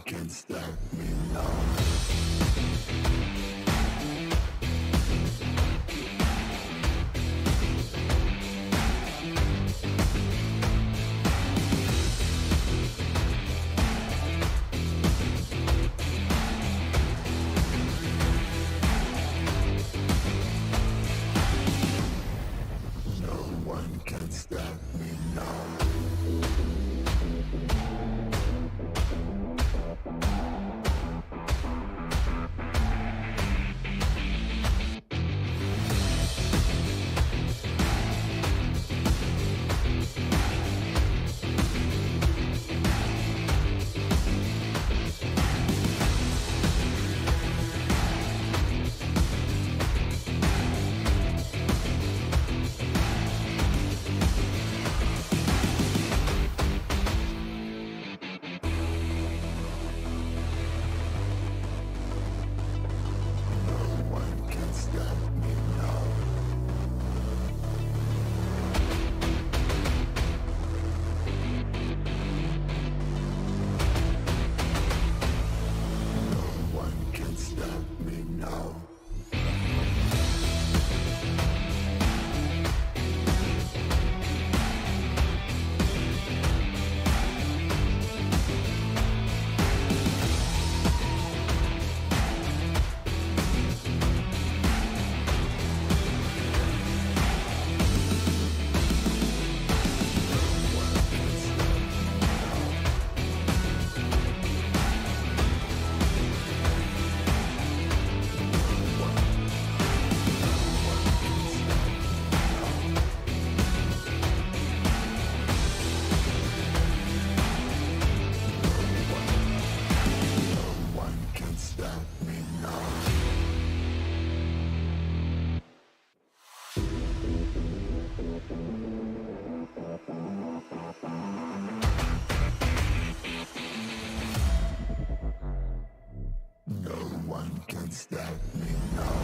can stop me now. No one can stop me now.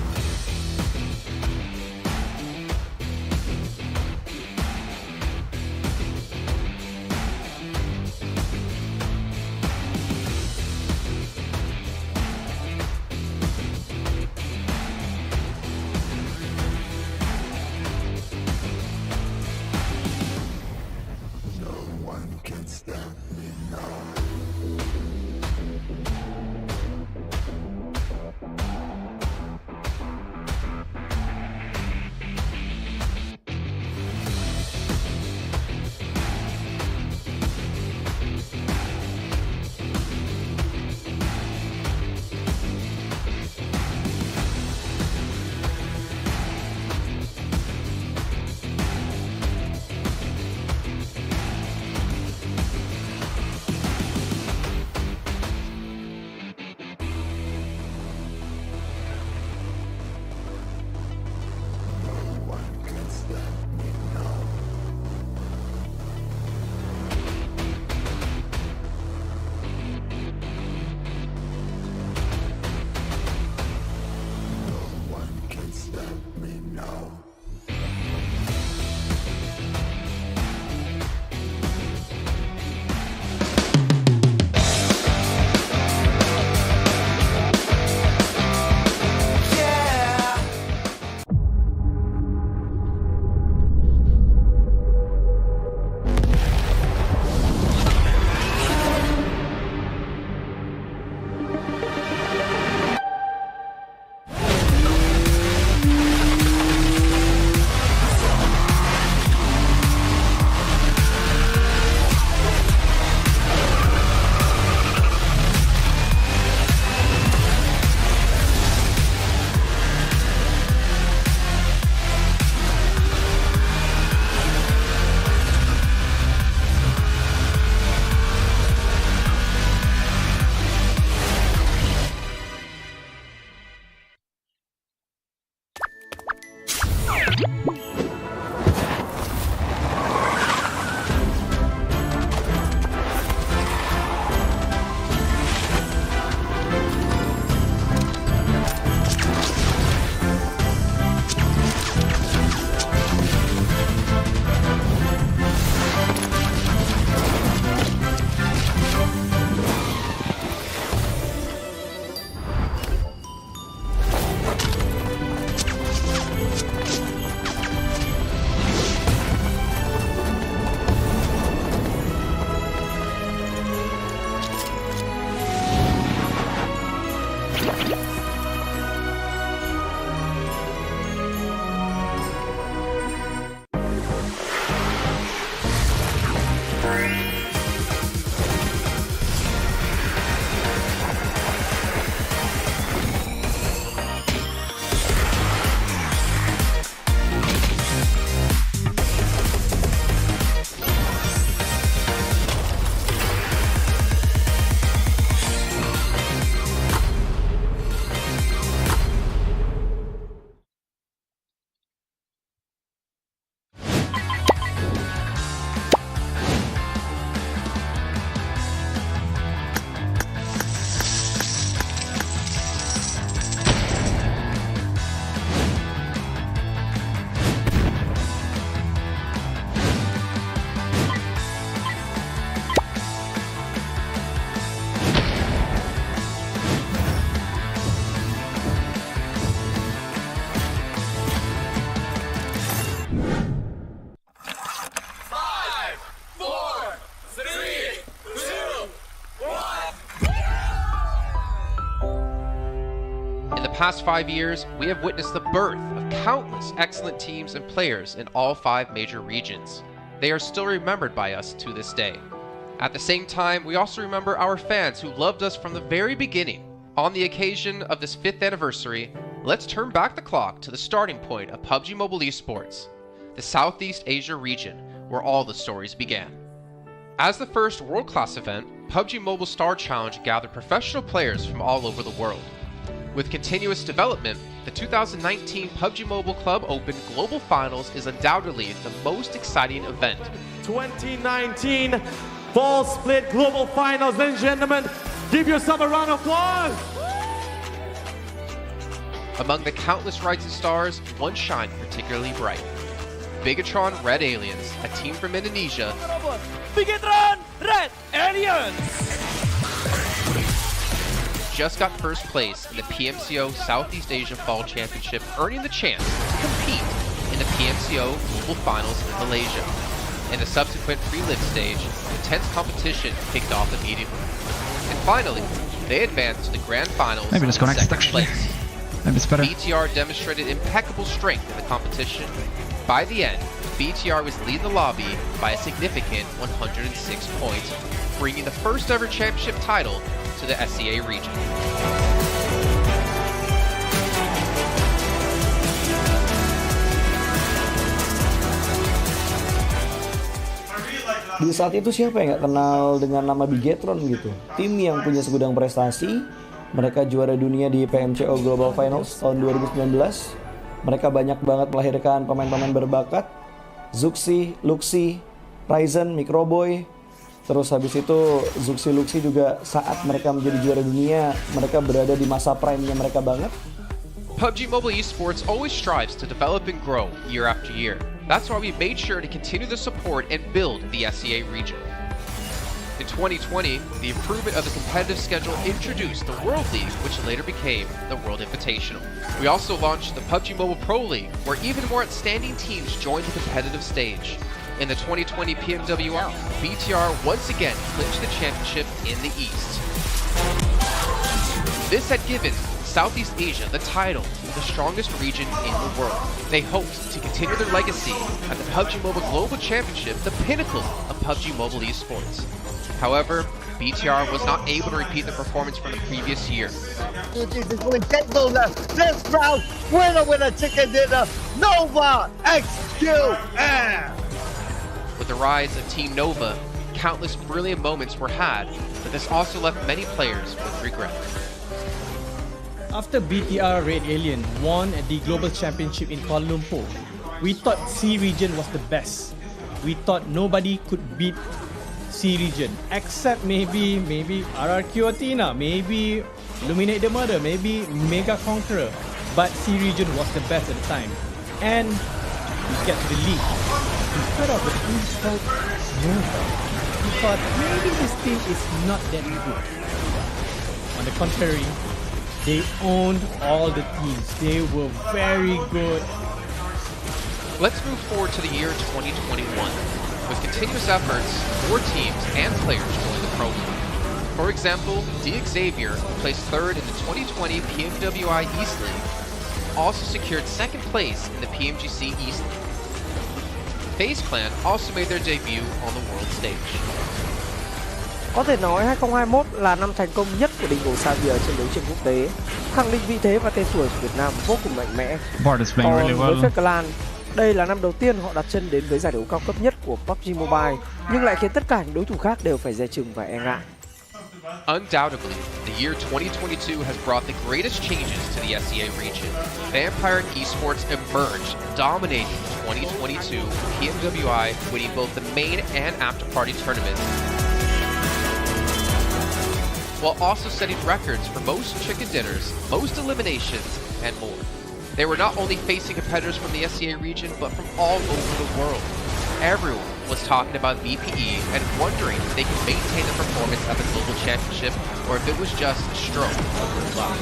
past 5 years, we have witnessed the birth of countless excellent teams and players in all 5 major regions. They are still remembered by us to this day. At the same time, we also remember our fans who loved us from the very beginning. On the occasion of this 5th anniversary, let's turn back the clock to the starting point of PUBG Mobile Esports, the Southeast Asia region, where all the stories began. As the first world-class event, PUBG Mobile Star Challenge gathered professional players from all over the world. With continuous development, the 2019 PUBG Mobile Club Open Global Finals is undoubtedly the most exciting event. 2019 Fall Split Global Finals, ladies and gentlemen, give yourself a round of applause! Among the countless rising stars, one shined particularly bright. Bigatron Red Aliens, a team from Indonesia, Bigatron Red Aliens! just got first place in the PMCO Southeast Asia Fall Championship, earning the chance to compete in the PMCO Global Finals in Malaysia. In the subsequent pre-live stage, intense competition kicked off immediately. And finally, they advanced to the grand finals in second place. Maybe it's better. BTR demonstrated impeccable strength in the competition. By the end, BTR was leading the lobby by a significant 106 points, bringing the first ever championship title to the SEA region. Di saat itu siapa yang nggak kenal dengan nama Bigatron gitu? Tim yang punya segudang prestasi, mereka juara dunia di PMCO Global Finals tahun 2019. Mereka banyak banget melahirkan pemain-pemain berbakat, Zuxi, Luxi, Ryzen, Microboy. Terus habis itu Zuxi, Luxi juga saat mereka menjadi juara dunia, mereka berada di masa prime-nya mereka banget. PUBG Mobile Esports always strives to develop and grow year after year. That's why we made sure to continue the support and build the SEA region. In 2020, the improvement of the competitive schedule introduced the World League, which later became the World Invitational. We also launched the PUBG Mobile Pro League, where even more outstanding teams joined the competitive stage. In the 2020 PMWL, BTR once again clinched the championship in the East. This had given Southeast Asia the title of the strongest region in the world. They hoped to continue their legacy at the PUBG Mobile Global Championship, the pinnacle of PUBG Mobile Esports. However, BTR was not able to repeat the performance from the previous year. This round, winner with a chicken dinner, Nova XQM! With the rise of Team Nova, countless brilliant moments were had, but this also left many players with regret. After BTR Red Alien won the Global Championship in Kuala Lumpur, we thought C region was the best. We thought nobody could beat C region, except maybe RRQ Athena, maybe Illuminate the Murder, maybe Mega Conqueror. But C region was the best at the time. And we get to the league. Instead of the team called Nova, we thought maybe this team is not that good. On the contrary, they owned all the teams. They were very good. Let's move forward to the year 2021. With continuous efforts, more teams and players joined the Pro League. For example, Xavier, who placed third in the 2020 PMWI East League, also secured second place in the PMGC East League. FaZe Clan also made their debut on the world stage. Có thể nói 2021 là năm thành công nhất của Dingo Xavier trên đấu trường quốc tế, khẳng định vị thế và tên tuổi của Việt Nam vô cùng mạnh mẽ. Còn với FaZe Clan, đây là năm đầu tiên họ đặt chân đến với giải đấu cao cấp nhất của PUBG Mobile, nhưng lại khiến tất cả những đối thủ khác đều phải dè chừng và e ngại. Undoubtedly, the year 2022 has brought the greatest changes to the SEA region. Vampire Esports emerged, dominating 2022 PMWI, winning both the main and after-party tournaments, while also setting records for most chicken dinners, most eliminations, and more. They were not only facing competitors from the SEA region, but from all over the world. Everyone was talking about VPE and wondering if they could maintain the performance at the Global Championship or if it was just a stroke of good luck.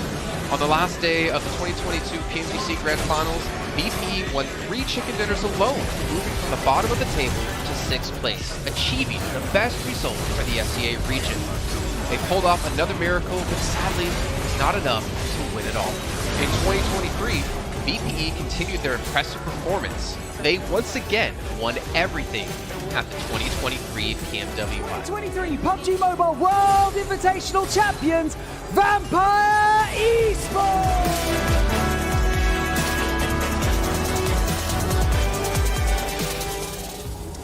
On the last day of the 2022 PMGC Grand Finals, VPE won 3 chicken dinners alone, moving from the bottom of the table to 6th place, achieving the best result for the SEA region. They pulled off another miracle, but sadly, it was not enough to win it all. In 2023, BPE continued their impressive performance. They once again won everything at the 2023 PMWI. 23 PUBG Mobile World Invitational Champions, Vampire Esports!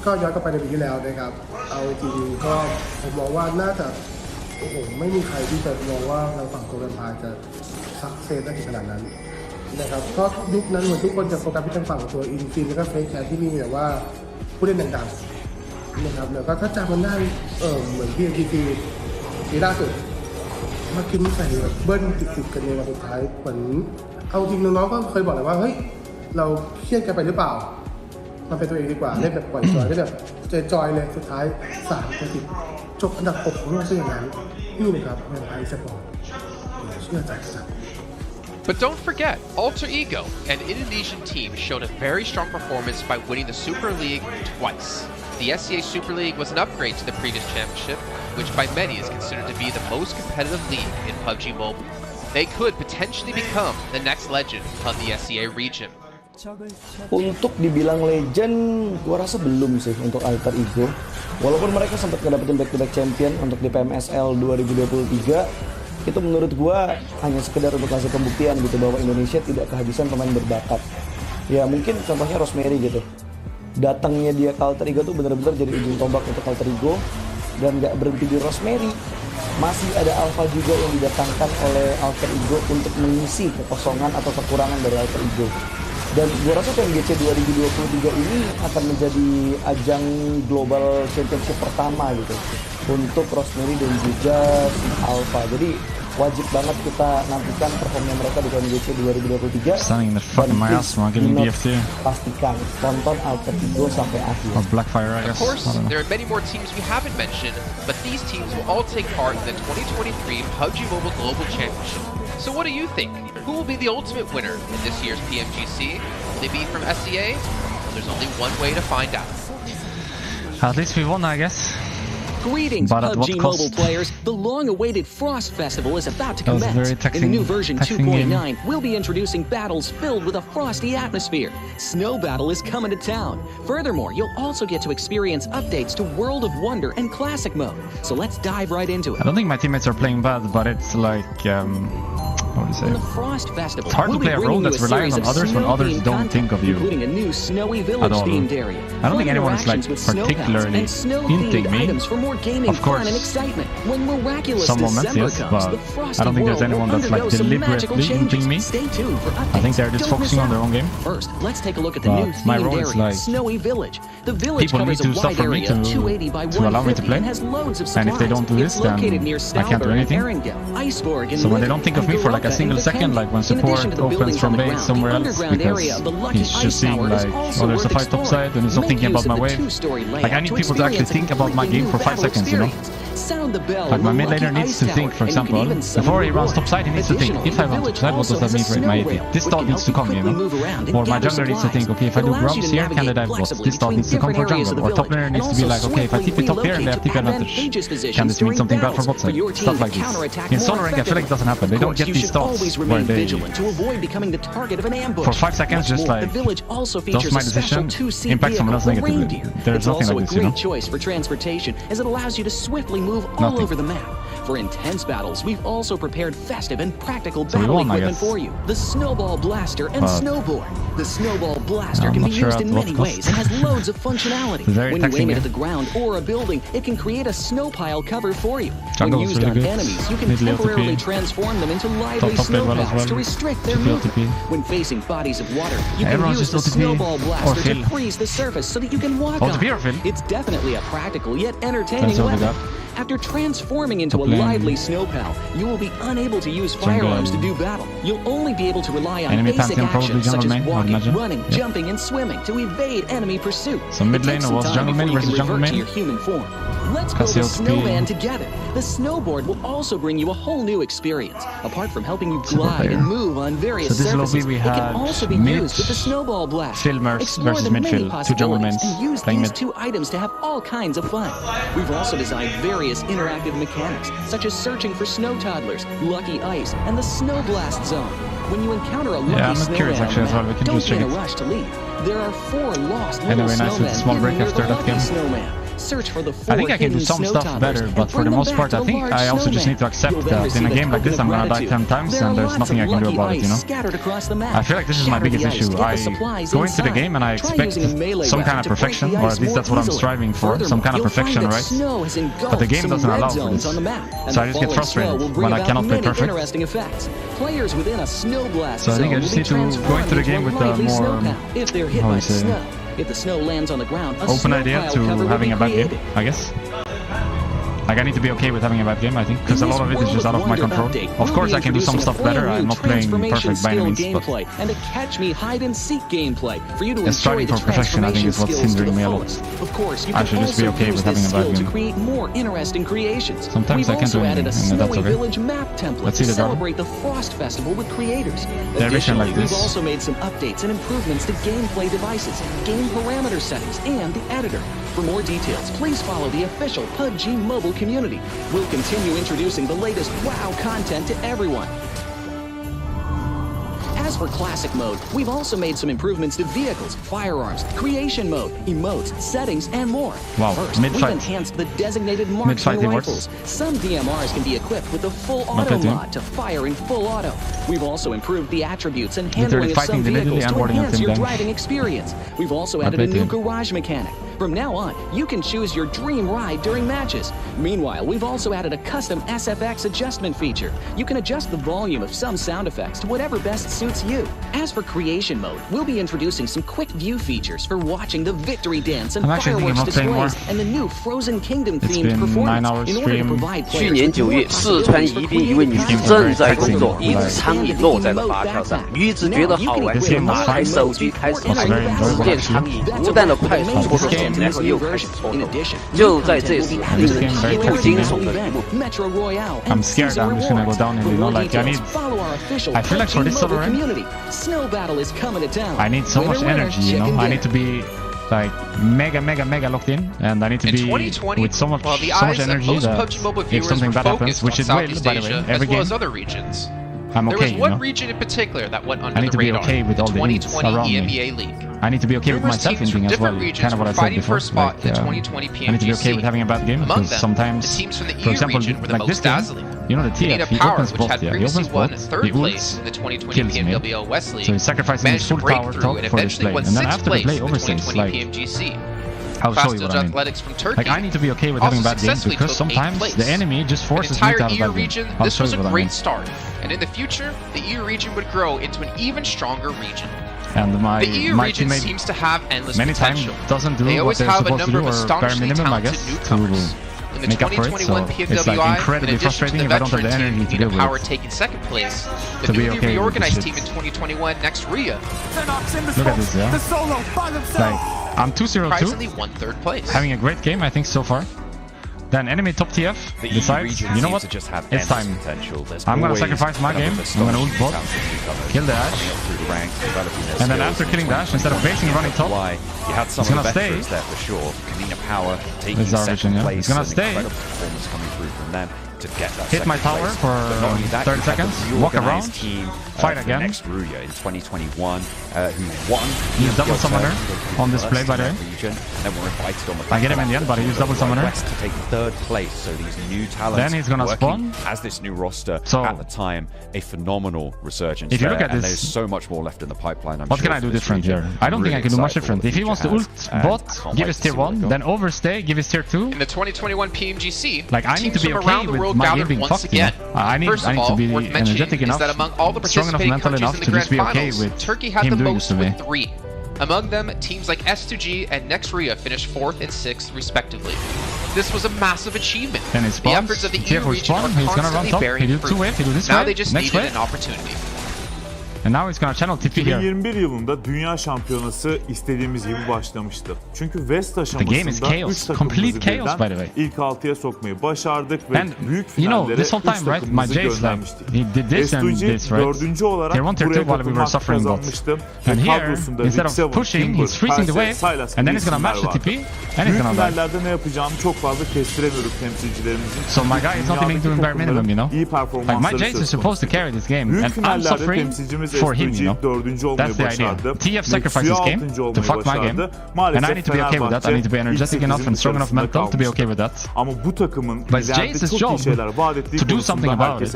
ก็ย้อนกลับไปในปีที่แล้วนะครับเอาจริงๆก็ผมมองว่าน่าจะโอ้โหไม่มีใครที่จะมองว่าทางฝั่งโกลเด้นพายจะซักเซสได้ถึงขนาดนั้นนะครับก็ยุคนั้นเหมือนทุกคนจะโฟกัสที่ทางฝั่งตัวอินฟินแล้วก็เฟซแคร์ที่มีแบบว่าผู้เล่นดังๆนะครับแล้วก็ถ้าจำมันได้เหมือนที่ NTT ปีล่าสุดมาคิมใส่แบบเบิ้ลติดๆกันในวันสุดท้ายเหมือนเอาจริงน้องๆก็เคยบอกเลยว่าเฮ้ยเราเครียดกันไปหรือเปล่ามันเป็นตัวเองดีกว่าเล่นแบบปล่อยจอยเล่นแบบจอยเลยสุดท้าย3-10จบอันดับ6ของโลกซะอย่างนั้นนี่นะครับเป็นไอซ์สปอร์ตเชื่อใจครับ But don't forget, Alter Ego, an Indonesian team, showed a very strong performance by winning the Super League twice. The SCA Super League was an upgrade to the previous championship, which by many is considered to be the most competitive league in PUBG Mobile. They could potentially become the next legend of the SCA region. Untuk dibilang legend, gua rasa belum sih untuk Alter Ego. Walaupun mereka sempat ngedapetin back-to-back champion untuk di PMSL 2023, itu menurut gua hanya sekedar untuk kasih pembuktian gitu bahwa Indonesia tidak kehabisan pemain berbakat. Ya mungkin contohnya Rosemary gitu. Datangnya dia ke Alter Ego tuh bener-bener jadi ujung tombak untuk Alter Ego, dan nggak berhenti di Rosemary. Masih ada Alpha juga yang didatangkan oleh Alter Ego untuk mengisi kekosongan atau kekurangan dari Alter Ego. Dan gue rasa PMGC 2023 ini akan menjadi ajang global championship pertama gitu untuk Rosemary dan juga Alpha. Jadi wajib banget kita nantikan performnya mereka di PMGC 2023. Pastikan tonton Alter Ego sampai akhir. Of course, there are many more teams we haven't mentioned, but these teams will all take part in the 2023 PUBG Mobile Global Championship. So what do you think? Who will be the ultimate winner in this year's PMGC? Will they be from SCA? Well, there's only one way to find out. At least we won, I guess. Greetings, PUBG Mobile players. The long-awaited Frost Festival is about to commence. In the new version 2.9, we'll be introducing battles filled with a frosty atmosphere. Snow Battle is coming to town. Furthermore, you'll also get to experience updates to World of Wonder and Classic Mode. So let's dive right into it. I don't think my teammates are playing bad, but it's like... what do you say? In the Frost Festival, it's hard to play a role that's relying on others when others don't think of you including a new snowy village themed area. I don't think anyone is like particularly hinting me. Of course, when miraculous some moments, yes, but I don't think there's anyone that's like deliberately hinting me. Stay tuned for updates. I think they're just focusing on their own game. First, let's take a look at the new themed area, like Snowy Village. The village people need covers to a wide suffer me area of 280 by 150 allow me to play. and has loads of And supplies. if they don't do this, then I can't do anything. So when they don't think of me for like a single second, like when support opens from base somewhere else, because he's just seeing like, oh, there's a fight topside and he's not thinking about my wave. Like I need people to actually think about my game for 5 seconds, you know? Like my mid laner needs to think, for example, before he runs topside he needs to think, if I run topside, what does that mean for my AP? This thought needs to come, you know? Or my jungler needs to think, okay, if I do grubs here, can they dive boss? This thought needs to come for jungle. Or top laner needs to be like, okay, if I TP top here and they have TP advantage, can this mean something bad for bot side? Stuff like this. In solo rank I feel like it doesn't happen. They don't get these thoughts where they, for 5 seconds, just like, does my decision impact someone else negatively? There's nothing like this, you know? It's also a great choice for transportation, as it allows you to swiftly move all over the map. For intense battles, we've also prepared festive and practical battle equipment for you. The Snowball Blaster and Snowboard. The Snowball Blaster can be used in many ways and has loads of functionality. When you aim it at the ground or a building, it can create a snow pile cover for you. When used on enemies, you can temporarily transform them into lively snowballs to restrict their movement. When facing bodies of water, you can use the Snowball Blaster to freeze the surface so that you can walk on it. It's definitely a practical yet entertaining weapon. After transforming into a lively snow pal, you will be unable to use firearms to do battle. You'll only be able to rely on basic actions such as walking, running, jumping, and swimming to evade enemy pursuit. So mid lane was jungle main versus jungle main. Let's build a snowman together. The snowboard will also bring you a whole new experience. Apart from helping you glide and move on various surfaces, it can also be used with the snowball blast. Explore the many possibilities and use these 2 items to have all kinds of fun. We've also designed various interactive mechanics, such as searching for snow toddlers, lucky ice, and the snow blast zone. When you encounter a Yeah, lucky I'm curious actually as well. We can don't just be check in a it. rush to leave. There are 4 lost Anyway, little nice with a snowmen small break hidden near after the that lucky game. snowman. Search for the 4 I think I can do hidden some snow stuff toppers better, and but for bring the them most back part, to I the think large I also just snowman. need to accept You'll then that in a receive game like this, I'm gonna die gratitude. 10 times There are and there's lots nothing I of can do lucky about it, you know? ice scattered across the map. I feel like this is my Shatter the biggest ice, issue. get the I supplies go into the inside. game and I Try expect using a melee some kind weapon of to break perfection, the or ice at least that's more what I'm easily. striving for, some kind of You'll find perfection, that right? snow has But the game engulfed doesn't some red allow for zones this. on the map, and So I the just get falling snow frustrated will bring when I about cannot play many perfect. interesting effects. Players within a snow blast So I think I zone just will need to be go into the transformed game into a with a lively more, snowpile if they're hit how by we the say, snow. If the snow lands on the ground, a open idea snowpile to cover will having be a bad game, created. I guess. Like I need to be okay with having a bad game, I think, because a lot of it is just out of my control. Of course I can do some stuff better, I'm not playing perfect by any means, but gameplay and a catch me hide and seek gameplay for you to Yeah, striving enjoy the for perfection, I think, is what's transformation skills to hindering the me a lot. fullest. Of course, you I can should just be also okay use with this having a bad skill to game. create more interesting creations. Sometimes We've I can't do also added anything, a and that's snowy okay. village map template Let's see to the drama. celebrate the Frost Festival with creators. Dervish like Additionally, we've this. also made some updates and improvements to gameplay devices, game parameter settings, and the editor. For more details, please follow the official PUBG mobile community. We'll continue introducing the latest WoW content to everyone. As for Classic Mode, we've also made some improvements to vehicles, firearms, creation mode, emotes, settings, and more. Wow, First, we've mid-fight. enhanced the designated Mid-fight marksman it works. rifles. Some DMRs can be equipped with the full Not auto that team. mod to fire in full auto. We've also improved the attributes and Literally handling of some fighting deliberately vehicles and to warding on enhance team your damage. driving experience. We've also Not added a that new team. garage mechanic. From now on, you can choose your dream ride during matches. Meanwhile, we've also added a custom SFX adjustment feature. You can adjust the volume of some sound effects to whatever best suits you. As for creation mode, we'll be introducing some quick view features for watching the victory dance and I'm actually thinking fireworks of playing more. displays and the new Frozen Kingdom It's themed been 9 performance. hours In order to stream. provide 去 players 年 with 9 more 月，四川 possibilities for 宜宾一位女 creative 士正在 content. 工作，因此苍蝇落在了发条上。女子觉得好玩，就打开手机开始拍，只见苍蝇不断的快速搓着手，然后又开始搓动。就在这时，令人极度惊悚的一幕。 I'm scared I'm just gonna go down and you know like I feel like for this solo rank I need so much energy, you know, I need to be like mega locked in, and I need to In be 2020, with so much the eyes of energy most that PUBG Mobile if viewers something were bad happens, focused which on it will, Southeast by the way, Asia as every well game, as other regions. I'm There okay, was you one know. region in particular that went I under need the to be radar, okay with the all the hints 2020 around me. EMEA League. I need to be okay with my Numerous teams self-thinking from as well, different regions kind of what were I said fighting for before. a spot Like, in the 2020 I need to be okay with PMGC. having a bad game, Among because them, sometimes, the teams from the for EU example, region were the like most this game, dazzling. you know the Canada TF, he Power, opens which both, had yeah, he previously opens won both, third he place ults, in the 2020 kills me. PMWL West League, So he's sacrificing his managed to full break power through top and for this eventually play, won and then 6th after the place play in the overstays, 2020 like, PMGC. I'll show you Fast what I mean. Athletics from Turkey Like I need to be okay with also having bad games, successfully because took 8th sometimes place. the enemy just The forces me entire to have a EU bad game. region, I'll this show was you a what I great mean. start, and in the future, the EU region would grow into an even stronger region. And The EU my region teammate seems to have endless many times potential. doesn't do They what always they're have a supposed to number do, of or bare astonishingly minimum, I talented guess, to newcomers. In the make up for it. So 2021 it's like PMWI, incredibly in addition to frustrating the if I don't have veteran the team energy to Canada deal Power with. taking second place, the To be newly okay with this reorganized shit. team in 2021 Next Ria Look at this, yeah. Like, I'm 2-0-2, surprisingly won third place. having a great game, I think, so far. Then enemy top TF decides, you know what, it's time. I'm gonna sacrifice my game, I'm gonna ult bot, kill the Ashe, and then after killing the Ashe, instead of basing running top, he's gonna stay. This is our vision, yeah. He's gonna stay, hit my tower for 30 seconds, walk around, fight again. Next Ruya in 2021, who won. Use double summoner on this play, by the way. I get him in the end, but he used double summoner. To take third place, so these new talents Then he's gonna working spawn. as this new roster. So, at the time, a phenomenal resurgence. if you look there, at and this, there's so much more left in the pipeline. What can I do different here? I don't think I can do much different. If he wants to ult bot, give his tier 1, then overstay, give his tier 2. In the 2021 PMGC, Like, I need to teams be from okay around the with world my game gathered being once fucked, you know? again. I need First of to all, be worth mentioning energetic is enough, that among all the strong enough, participating mental countries enough in the to grand just be okay finals, with Turkey had him the doing most this to me. with 3. Among them, teams like S2G and Next Ria finished 4th and 6th respectively. This was a massive achievement. Then he The spawns, efforts of the tier EU 4 region are spawn, he's gonna run constantly top, bearing he do fruit. 2 wave, he do this Now wave, they just next needed wave. an opportunity. And now he's gonna channel TP here. 2021 yılında Dünya Şampiyonası istediğimiz gibi başlamıştı. Çünkü West aşamasında 3 takımımızı birden ilk 6'ya sokmayı başardık ve büyük finallere 3 takımımızı göndermiştik. S2G 4. olarak buraya katılmak kazanmıştı. And here, instead of pushing, he's freezing the wave, and then he's gonna match the TP, and he's gonna die. Büyük finallerde ne yapacağımı çok fazla kestiremiyorum temsilcilerimizin. So my guy is not even doing bare minimum, you know? Like my Jace is supposed to carry this game, and I'm suffering for him, you know? That's the idea. TF sacrifices game to fuck my game, and I need to be okay with that. I need to be energetic enough and strong enough mental to be okay with that. But it's Jace's job to do something about it.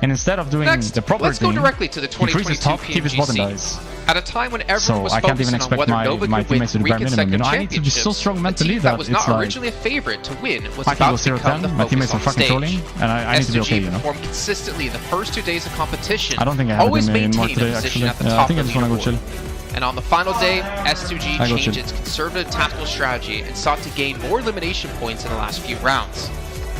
And instead of doing the proper let's go thing, directly to the he freezes top, keep his bottom PMGC. dies. At a time when everyone was So I can't even focusing on expect whether Nova my could win teammates to do 3 bare minimum, you consecutive know? I need to be so championships, strong a mentally team that that was it's not like originally a favorite to win was I can about go to 0-10, become the my focus teammates are on fucking stage. trolling, and I need to be okay, you know? Performed consistently in the first 2 days of competition, I don't think I have always it in more maintained a today, position actually. at the I top think I of just the wanna go leaderboard. chill. And on the final day, S2G I go changed chill. its conservative tactical strategy and sought to gain more elimination points in the last few rounds.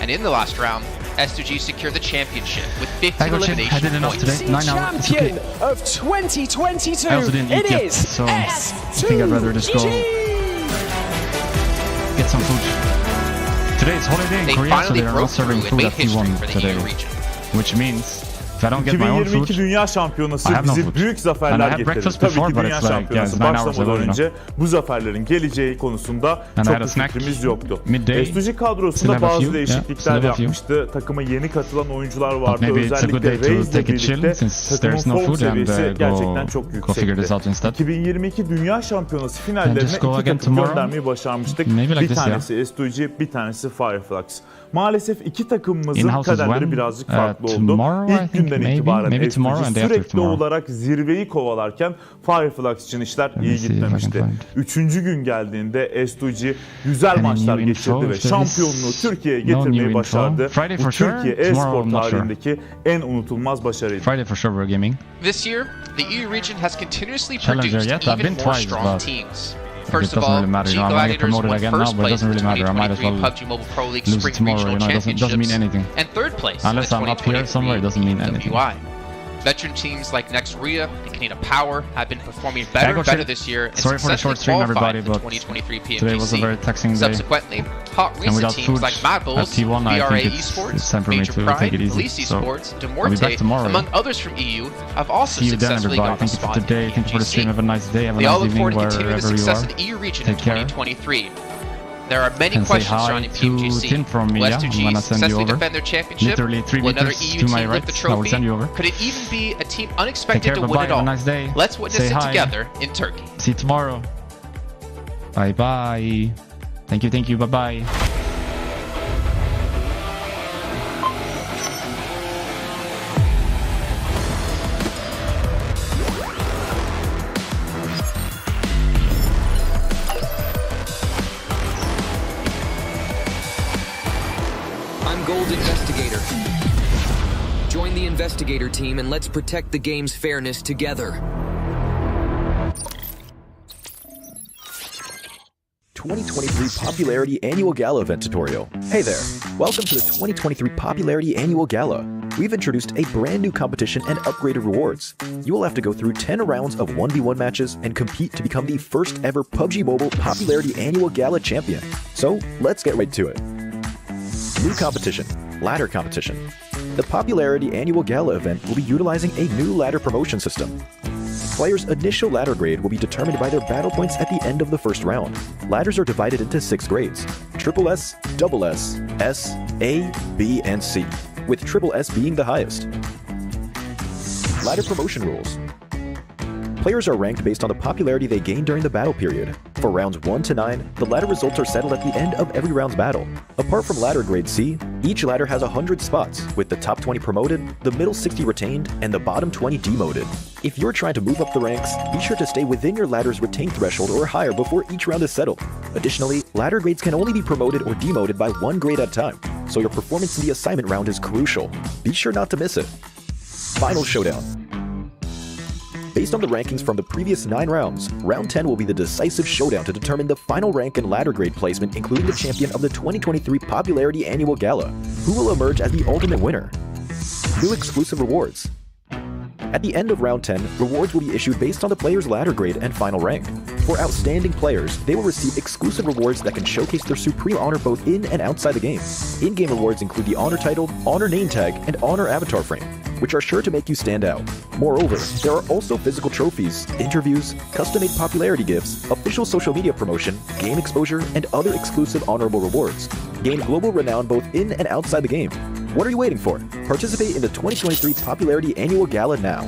And in the last round, S2G secured the championship with 15 elimination I did enough points. today. 9 hours. It's okay. Of 2022, I also didn't eat yet, so I think I'd rather just go get some food. Today is holiday in Korea, so they are not serving food at T1 today. Which means if I don't get my own food, 2022 Dünya Şampiyonası I have no bize food. büyük zaferler And I had getirdi. breakfast Tabii before, ki but Dünya it's like, Şampiyonası 9 hours başlamadan ago, önce bu zaferlerin geleceği konusunda And I çok had a bir snack fikrimiz yoktu. midday. S2G kadrosunda Still have a bazı few, değişiklikler still have a few. yapmıştı. Takıma yeni katılan oyuncular vardı. maybe it's a good day Özellikle to Reis'le take a chill birlikte since takımın there's no form food and seviyesi gerçekten go çok figure this yüksekti. out instead. 2022 Dünya Şampiyonası finallerine just go 2 again takım tomorrow. göndermeyi başarmıştık. Maybe like Bir this, tanesi S2G, bir tanesi Fireflux. Maalesef iki takımımızın In-house is kaderleri when? birazcık farklı oldu. Tomorrow, I İlk think, günden maybe itibaren tomorrow and S2G day after sürekli tomorrow. olarak zirveyi kovalarken Fireflux için işler iyi see if I can gitmemişti. find. Üçüncü gün geldiğinde S2G güzel maçlar new info, geçirdi ve if there is şampiyonluğu Türkiye'ye no new getirmeyi info. başardı. Friday Bu for sure, Türkiye tomorrow e-spor I'm not sure. tarihindeki en unutulmaz başarıydı. Friday for sure we're gaming. This year, the EU region has continuously Challenger produced yet? I've even been more twice, strong but teams. it First of doesn't all, really matter, G you know, I'm gonna get Gladiators promoted won again now, first but it place doesn't at really matter. I might as 2023 well PUBG Mobile Pro League lose Spring tomorrow, Regional you know, it doesn't mean anything. Championships, and third place Unless in the I'm up here 2023 somewhere, it doesn't mean anything. WI. Veteran teams like Next Ria and Canada Power have been performing better this year and Sorry for the short stream, qualified everybody, for but 2023 PMGC. today was a very taxing day. Subsequently, hot And recent without teams food like Mad Bulls, at T1, I BRA think Esports, it's time for me Major to Pride, take it easy. Police So, Esports, I'll be Demorte, back tomorrow. among others from EU, have also See you then, successfully everybody. gotten a Thank you for spot in today. Thank you for the stream. Have a nice day. Have a They all nice look forward evening to continuing the wherever you success are. in the EU region Take in care. 2023. There are many And say questions hi surrounding to PMGC. Tim from me, Will yeah? S2G I'm gonna send you successfully over. defend their championship? Literally 3 Will another meters EU to my team right. lift the I will trophy? send you over. Could it even be a team Take unexpected care. to Bye win bye. it Have all? a nice day. Let's witness Say it hi. together in Turkey. See you tomorrow. Bye bye. Thank you. Thank you. Bye bye. I'm Gold Investigator. Join the Investigator team and let's protect the game's fairness together. 2023 Popularity Annual Gala event tutorial. Hey there, welcome to the 2023 Popularity Annual Gala. We've introduced a brand new competition and upgraded rewards. You will have to go through 10 rounds of 1v1 matches and compete to become the first ever PUBG Mobile Popularity Annual Gala champion. So let's get right to it. New competition, ladder competition. The Popularity Annual Gala event will be utilizing a new ladder promotion system. Players' initial ladder grade will be determined by their battle points at the end of the first round. Ladders are divided into 6 grades: Triple S, Double S, S, A, B, and C, with Triple S being the highest. Ladder promotion rules. Players are ranked based on the popularity they gain during the battle period. For rounds 1 to 9, the ladder results are settled at the end of every round's battle. Apart from ladder grade C, each ladder has 100 spots, with the top 20 promoted, the middle 60 retained, and the bottom 20 demoted. If you're trying to move up the ranks, be sure to stay within your ladder's retained threshold or higher before each round is settled. Additionally, ladder grades can only be promoted or demoted by 1 grade at a time, so your performance in the assignment round is crucial. Be sure not to miss it. Final showdown. Based on the rankings from the previous 9 rounds, round 10 will be the decisive showdown to determine the final rank and ladder grade placement, including the champion of the 2023 Popularity Annual Gala, who will emerge as the ultimate winner. New exclusive rewards. At the end of round 10, rewards will be issued based on the player's ladder grade and final rank. For outstanding players, they will receive exclusive rewards that can showcase their supreme honor both in and outside the game. In-game rewards include the honor title, honor name tag, and honor avatar frame, which are sure to make you stand out. Moreover, there are also physical trophies, interviews, custom-made popularity gifts, official social media promotion, game exposure, and other exclusive honorable rewards. Gain global renown both in and outside the game. What are you waiting for? Participate in the 2023 Popularity Annual Gala now.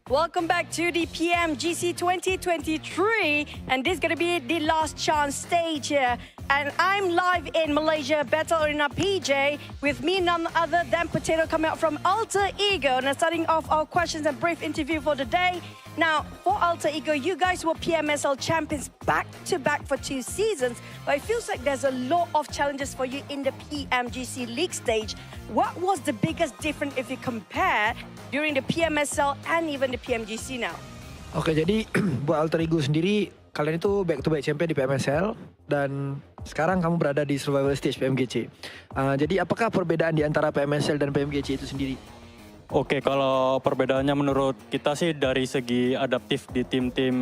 Welcome back to the PMGC 2023, and this is going to be the last chance stage here. And I'm live in Malaysia, Battle Arena PJ, with me none other than Potato coming out from Alter Ego. Now starting off our questions and brief interview for the day. Now, for Alter Ego, you guys were PMSL champions back-to-back for 2 seasons, but it feels like there's a lot of challenges for you in the PMGC League stage. What was the biggest difference if you compare during the PMSL and even the PMGC now? Oke, jadi buat Alter Ego sendiri, kalian itu back-to-back champion di PMSL dan sekarang kamu berada di survival stage PMGC. Jadi apakah perbedaan di antara PMSL dan PMGC itu sendiri? Oke, kalau perbedaannya menurut kita sih dari segi adaptif di tim-tim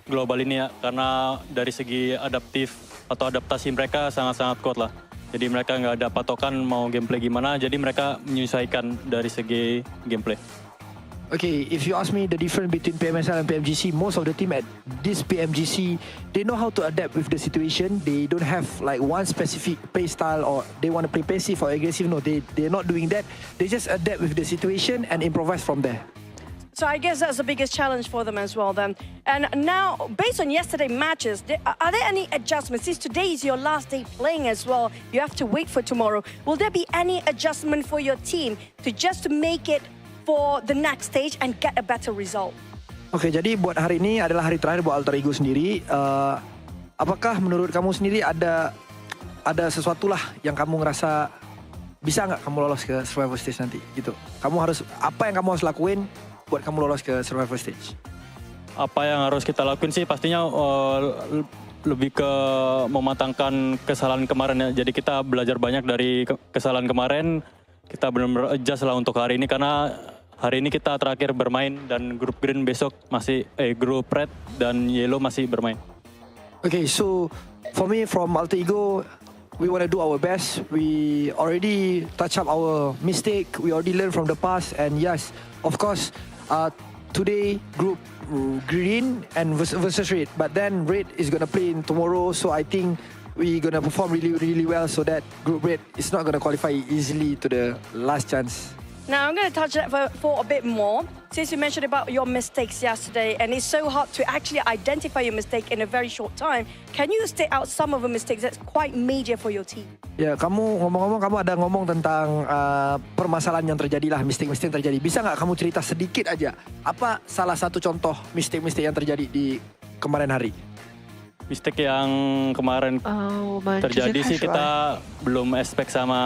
global ini ya. Karena dari segi adaptif atau adaptasi mereka sangat-sangat kuat lah. Jadi mereka nggak ada patokan mau gameplay gimana, jadi mereka menyesuaikan dari segi gameplay. Okay, if you ask me the difference between PMSL and PMGC, most of the team at this PMGC, they know how to adapt with the situation. They don't have like one specific play style or they want to play passive or aggressive. No, they're not doing that. They just adapt with the situation and improvise from there. So I guess that's the biggest challenge for them as well then. And now, based on yesterday's matches, are there any adjustments? Since today is your last day playing as well, you have to wait for tomorrow. Will there be any adjustment for your team to make it for the next stage and get a better result? Oke, jadi buat hari ini adalah hari terakhir buat Alter Ego sendiri. Apakah menurut kamu sendiri ada sesuatu lah yang kamu ngerasa bisa nggak kamu lolos ke survival stage nanti gitu? Apa yang kamu harus lakuin buat kamu lolos ke survival stage? Apa yang harus kita lakuin sih pastinya lebih ke mematangkan kesalahan kemarin ya. Jadi kita belajar banyak dari kesalahan kemarin. Kita benar-benar adjust lah untuk hari ini karena hari ini kita terakhir bermain dan grup green besok masih grup red dan yellow masih bermain. Okay, so for me from Alter Ego, we want to do our best. We already touch up our mistake. We already learn from the past, and yes, of course, today group green and versus red, but then red is gonna play in tomorrow. So I think we're gonna perform really well so that group red is not gonna qualify easily to the last chance. Now I'm going to touch that for a bit more. Since you mentioned about your mistakes yesterday, and it's so hard to actually identify your mistake in a very short time, can you state out some of the mistakes that's quite major for your team? Ya, kamu ngomong-ngomong, kamu ada ngomong tentang permasalahan yang terjadi lah, mistake-mistake yang terjadi. Bisa nggak kamu cerita sedikit aja, apa salah satu contoh mistake-mistake yang terjadi di kemarin hari? Mistake yang kemarin terjadi sih kita belum expect sama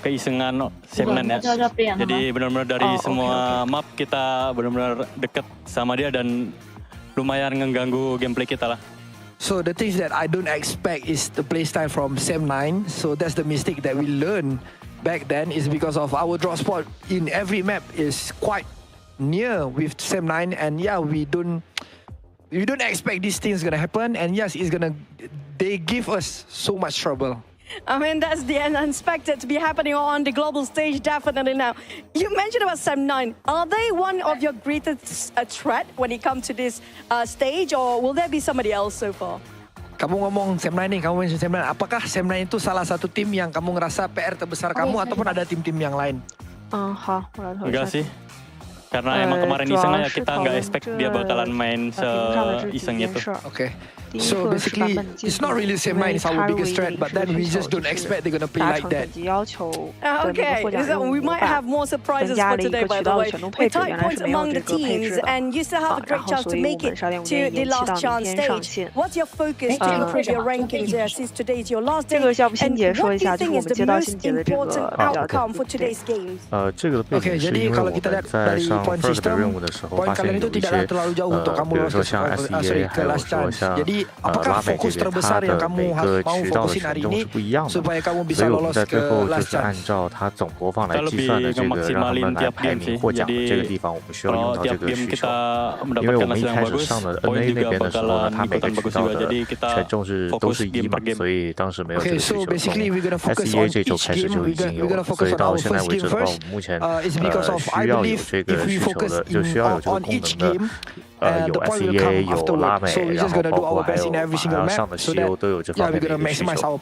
keisengan Semnan ya. Jadi benar-benar dari semua map kita benar-benar deket sama dia dan lumayan mengganggu gameplay kita lah. So the things that I don't expect is the playstyle from Sem9. So that's the mistake that we learned back then is because of our drop spot in every map is quite near with Sem9, and yeah, we don't expect these things gonna happen, and yes, they give us so much trouble. I mean, that's the unexpected to be happening on the global stage, definitely now. You mentioned about Sem9. Are they one of your greatest threat when it comes to this stage, or will there be somebody else so far? Kamu ngomong Sem9 nih, kamu mention Sem9. Apakah Sem9 itu salah satu tim yang kamu ngerasa PR terbesar kamu ataupun ada tim-tim yang lain? Enggak sih. Karena emang kemarin isengnya kita nggak expect dia bakalan main seiseng itu. Okay. So basically, it's not really the same line as our biggest threat, but then we just don't expect they're gonna play like that. Okay, so we might have more surprises for today, by the way. With tight points among the teams, and you still have a great chance to make it to the last chance stage. What's your focus to improve your rankings since today is your last day? And what do you think is the most important outcome for today's games? 这个背景是因为我们在上 First 的任务的时候，发现有一些比如说像 SEA， 还有说像拉美这边，它的每个渠道的权重是不一样的，所以我们在最后就是按照它总播放来计算的这个让他们来排名获奖的这个地方，我们需要用到这个需求。因为我们一开始上的 NA 那边的时候呢，它每个渠道的权重都是1嘛，所以当时没有这个需求。SEA 这周开始就已经有了，所以到现在为止的话，我们目前需要有这个需求的，就需要有这个功能的。有 SEA 有拉美，然后包括还有上的西欧都有这方面的一个需求。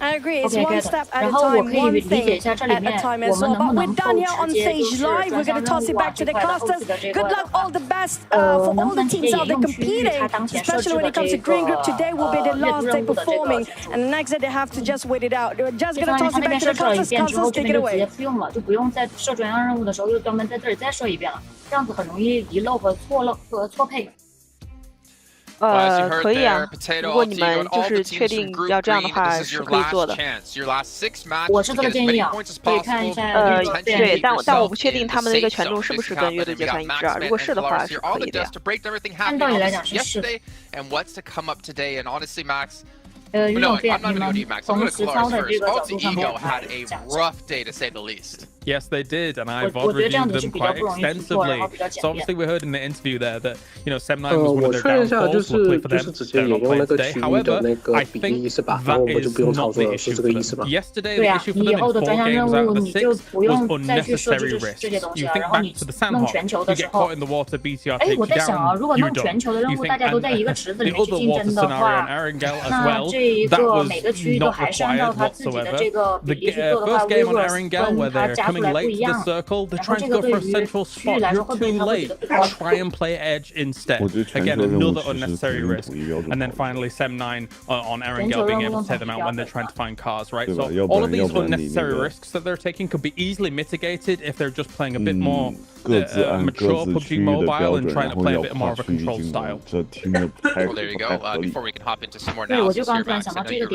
I agree. It's one step at a time, one thing at a time as well. But we're done here on stage live. We're going to toss it back to the casters. Good luck, all the best for all the teams out there competing, especially when it comes to Green Group. Today will be the last day performing, and the next day they have to just wait it out. We're just going to toss it back to the casters. Casters, take it away. 就不用在设转让任务的时候又专门在这里再设一遍了，这样子很容易遗漏和错配。可以啊，如果你们就是确定要这样的话，是可以做的。我是这个建议啊，可以看一下。对，但我不确定他们的一个权重是不是跟乐队决赛一致啊？如果是的话，是可以的呀。按道理来讲是的。运动店你们从实操的这个角度上面来讲。Yes, they did, and I've reviewed them quite extensively. So obviously we heard in the interview there that, you know, Sem9 was one of their downfalls. Luckily for them, they're not playing today. However, I think that is not the issue for them. Yesterday, the issue for them in 4 games out of the 6 was unnecessary risks. You think back to the Sandhawk, you get caught in the water, BTR takes you down, you're done. You think, and the other water scenario in Erangel as well, that was not required whatsoever. The first game on Erangel, where they're coming late to the circle, they're trying to go for a central spot. You're too late. Try and play edge instead. Again, another unnecessary risk. And then finally, Sem9 on Erangel being able to take them out when they're trying to find cars, right? So all of these unnecessary risks that they're taking could be easily mitigated if they're just playing a bit more mature PUBG Mobile and trying to play a bit more of a controlled style. Well, there you go. Before we can hop into some more analysis here, Max, I know you're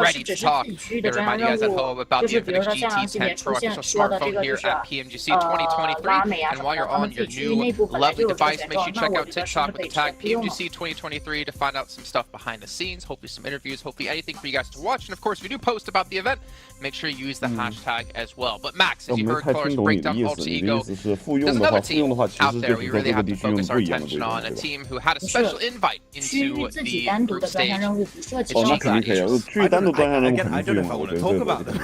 ready to talk. Everybody guys at home about the Infinix GT10 Pro official smartphone here at PMGC 2023. And while you're on your new lovely device, make sure you check out TikTok with the tag PMGC 2023 to find out some stuff behind the scenes, hopefully some interviews, hopefully anything for you guys to watch. And of course, if you do post about the event, make sure you use the hashtag as well. But Max, as you heard Colors break down Alter Ego, there's another team out there we really have to focus our attention on, a team who had a special invite into the group stage. It's G-Gladiators. Again, I don't know if I want to talk about them.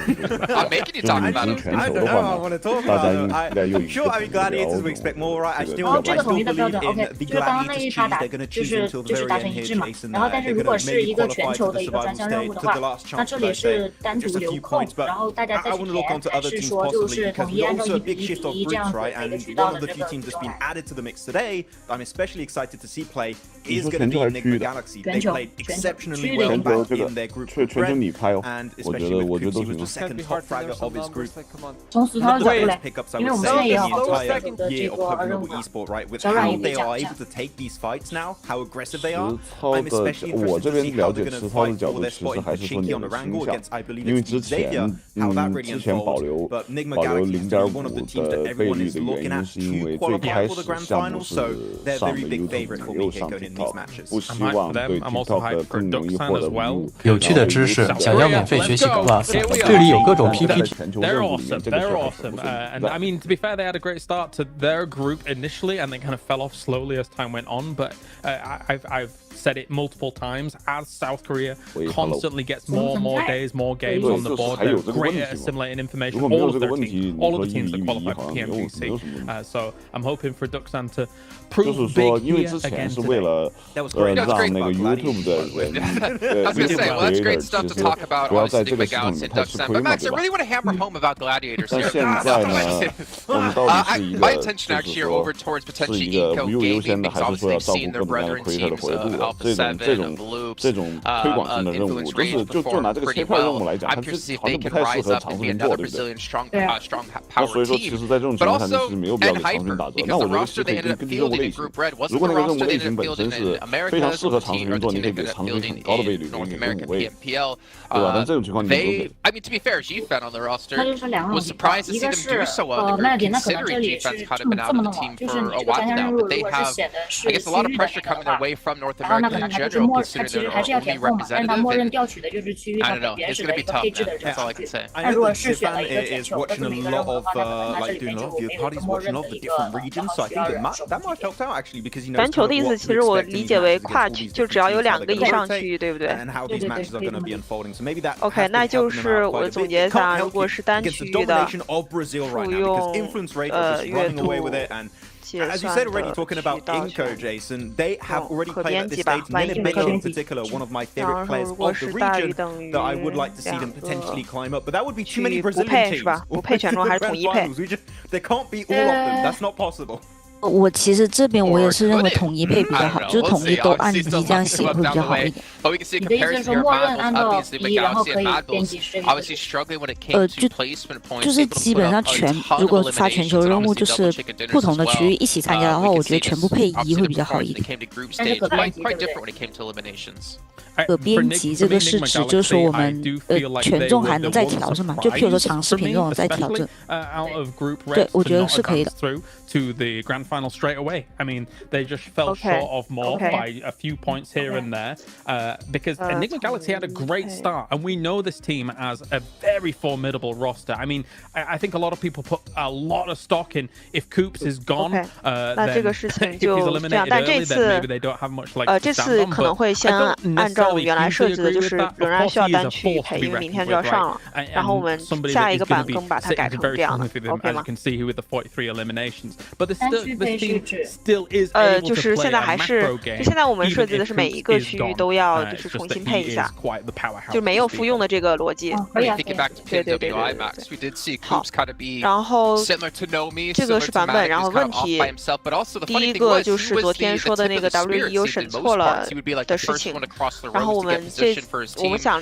I'm making you talk about them. I don't know I want to talk about them. I'm sure Gladiators we expect more, right? I still believe in the Gladiators choose. They're going to choose until the very end here, Jason. They're going to maybe qualify to the survival stage, to the last chance, should I say. Just a few points, but I want to look onto other teams possibly, because we also a big shift of groups, right? And one of the few teams that's been added to the mix today, I'm especially excited to see play, is going to be Enigma Galaxy. They played exceptionally well back in their group with Brent, and especially with Coops, he was the second top fragger of his group. One of the biggest pickups, I would say, in the entire year of PUBG Mobile eSport, right? With how they are able to take these fights now, how aggressive they are. I'm especially interested to see how they're going to fight for their spot in Pachinki on the Wrangle against, I believe it's Xavier, how that really unfolds. But Enigma Galaxy is really one of the teams that everyone is looking at to qualify for the grand final, so they're very big favourites for me here going in these matches. I'm hyped for them. I'm also hyped for Duxan as well. 有趣的知识，想要免费学习 Glass， 这里有各种 PPT。 They're awesome. They're awesome. And I mean, to be fair, they had a great start to their group initially, and they kind of fell off slowly as time went on. But I've said it multiple times, as South Korea constantly gets more and more days, more games on the board, they're great at assimilating information. All of their teams, all of the teams that qualify for PMGC. So I'm hoping for Duxan to prove big here again today. That was great. I was going to say, well, that's great stuff to talk about, obviously, Enigma Galaxy and Duxan. But Max, I really want to hammer home about Gladiators here. My intention actually are over towards potentially Eco Gaming, because obviously they've seen their brethren teams, Alpha 7, Loops, Influence Rage perform pretty well. I'm curious to see if they can rise up and be another Brazilian strong power team. But also, and Hyper, because the roster they ended up fielding in Group Red wasn't the roster they ended up fielding in Americas, or the team they ended up fielding in North American PMPL. I mean, to be fair, GFan on the roster was surprised to see them do so well. Considering GFan's kind of been out of the team for a while now, but they have, I guess, a lot of pressure coming their way from North America in general, considering they're only representative. I don't know, it's going to be tough, man. That's all I can say. I know that GFan is watching a lot of, like, doing a lot of viewing parties, watching a lot of the different regions, so I think that might help out, actually, because you know, 全球的意思其实我理解为跨区，就只要有2个以上区域，对不对？ OK， 那就是我总结一下，如果是单区域的，复用阅读。As you said already, talking about Inco, Jason, they have already played at this stage. Minimation in particular, one of my favorite players of the region that I would like to see them potentially climb up. But that would be too many Brazilian teams. They can't beat all of them. That's not possible. 我其实这边我也是认为统一配比较好，就是统一都按一这样写会比较好一点。你的意思是说默认按照1，然后可以编辑顺序就是基本上如果发全球任务，就是不同的区域一起参加的话，我觉得全部配1会比较好一点。可编辑这个是指就是说我们权重还能再调是吗？就譬如说长视频这种再调整。对，我觉得是可以的。 To the grand final straight away. I mean, they just fell short of more by a few points here and there because Enigma Galaxy had a great start, and we know this team as a very formidable roster. I mean, I think a lot of people put a lot of stock in if Coops is gone, then if he's eliminated early, then maybe they don't have much like to stand on. But I don't necessarily completely agree with that. Of course, he is a force to be reckoned with, right? And somebody that is going to be sitting very strongly with him, as you can see here with the 43 eliminations. But this team still is able to play a macro game. 就现在我们设计的是每一个区域都要就是重新配一下，就没有复用的这个逻辑。对对对。好，然后这个是版本，然后问题，第一个就是昨天说的那个 WEU 审错了的事情，然后我们想，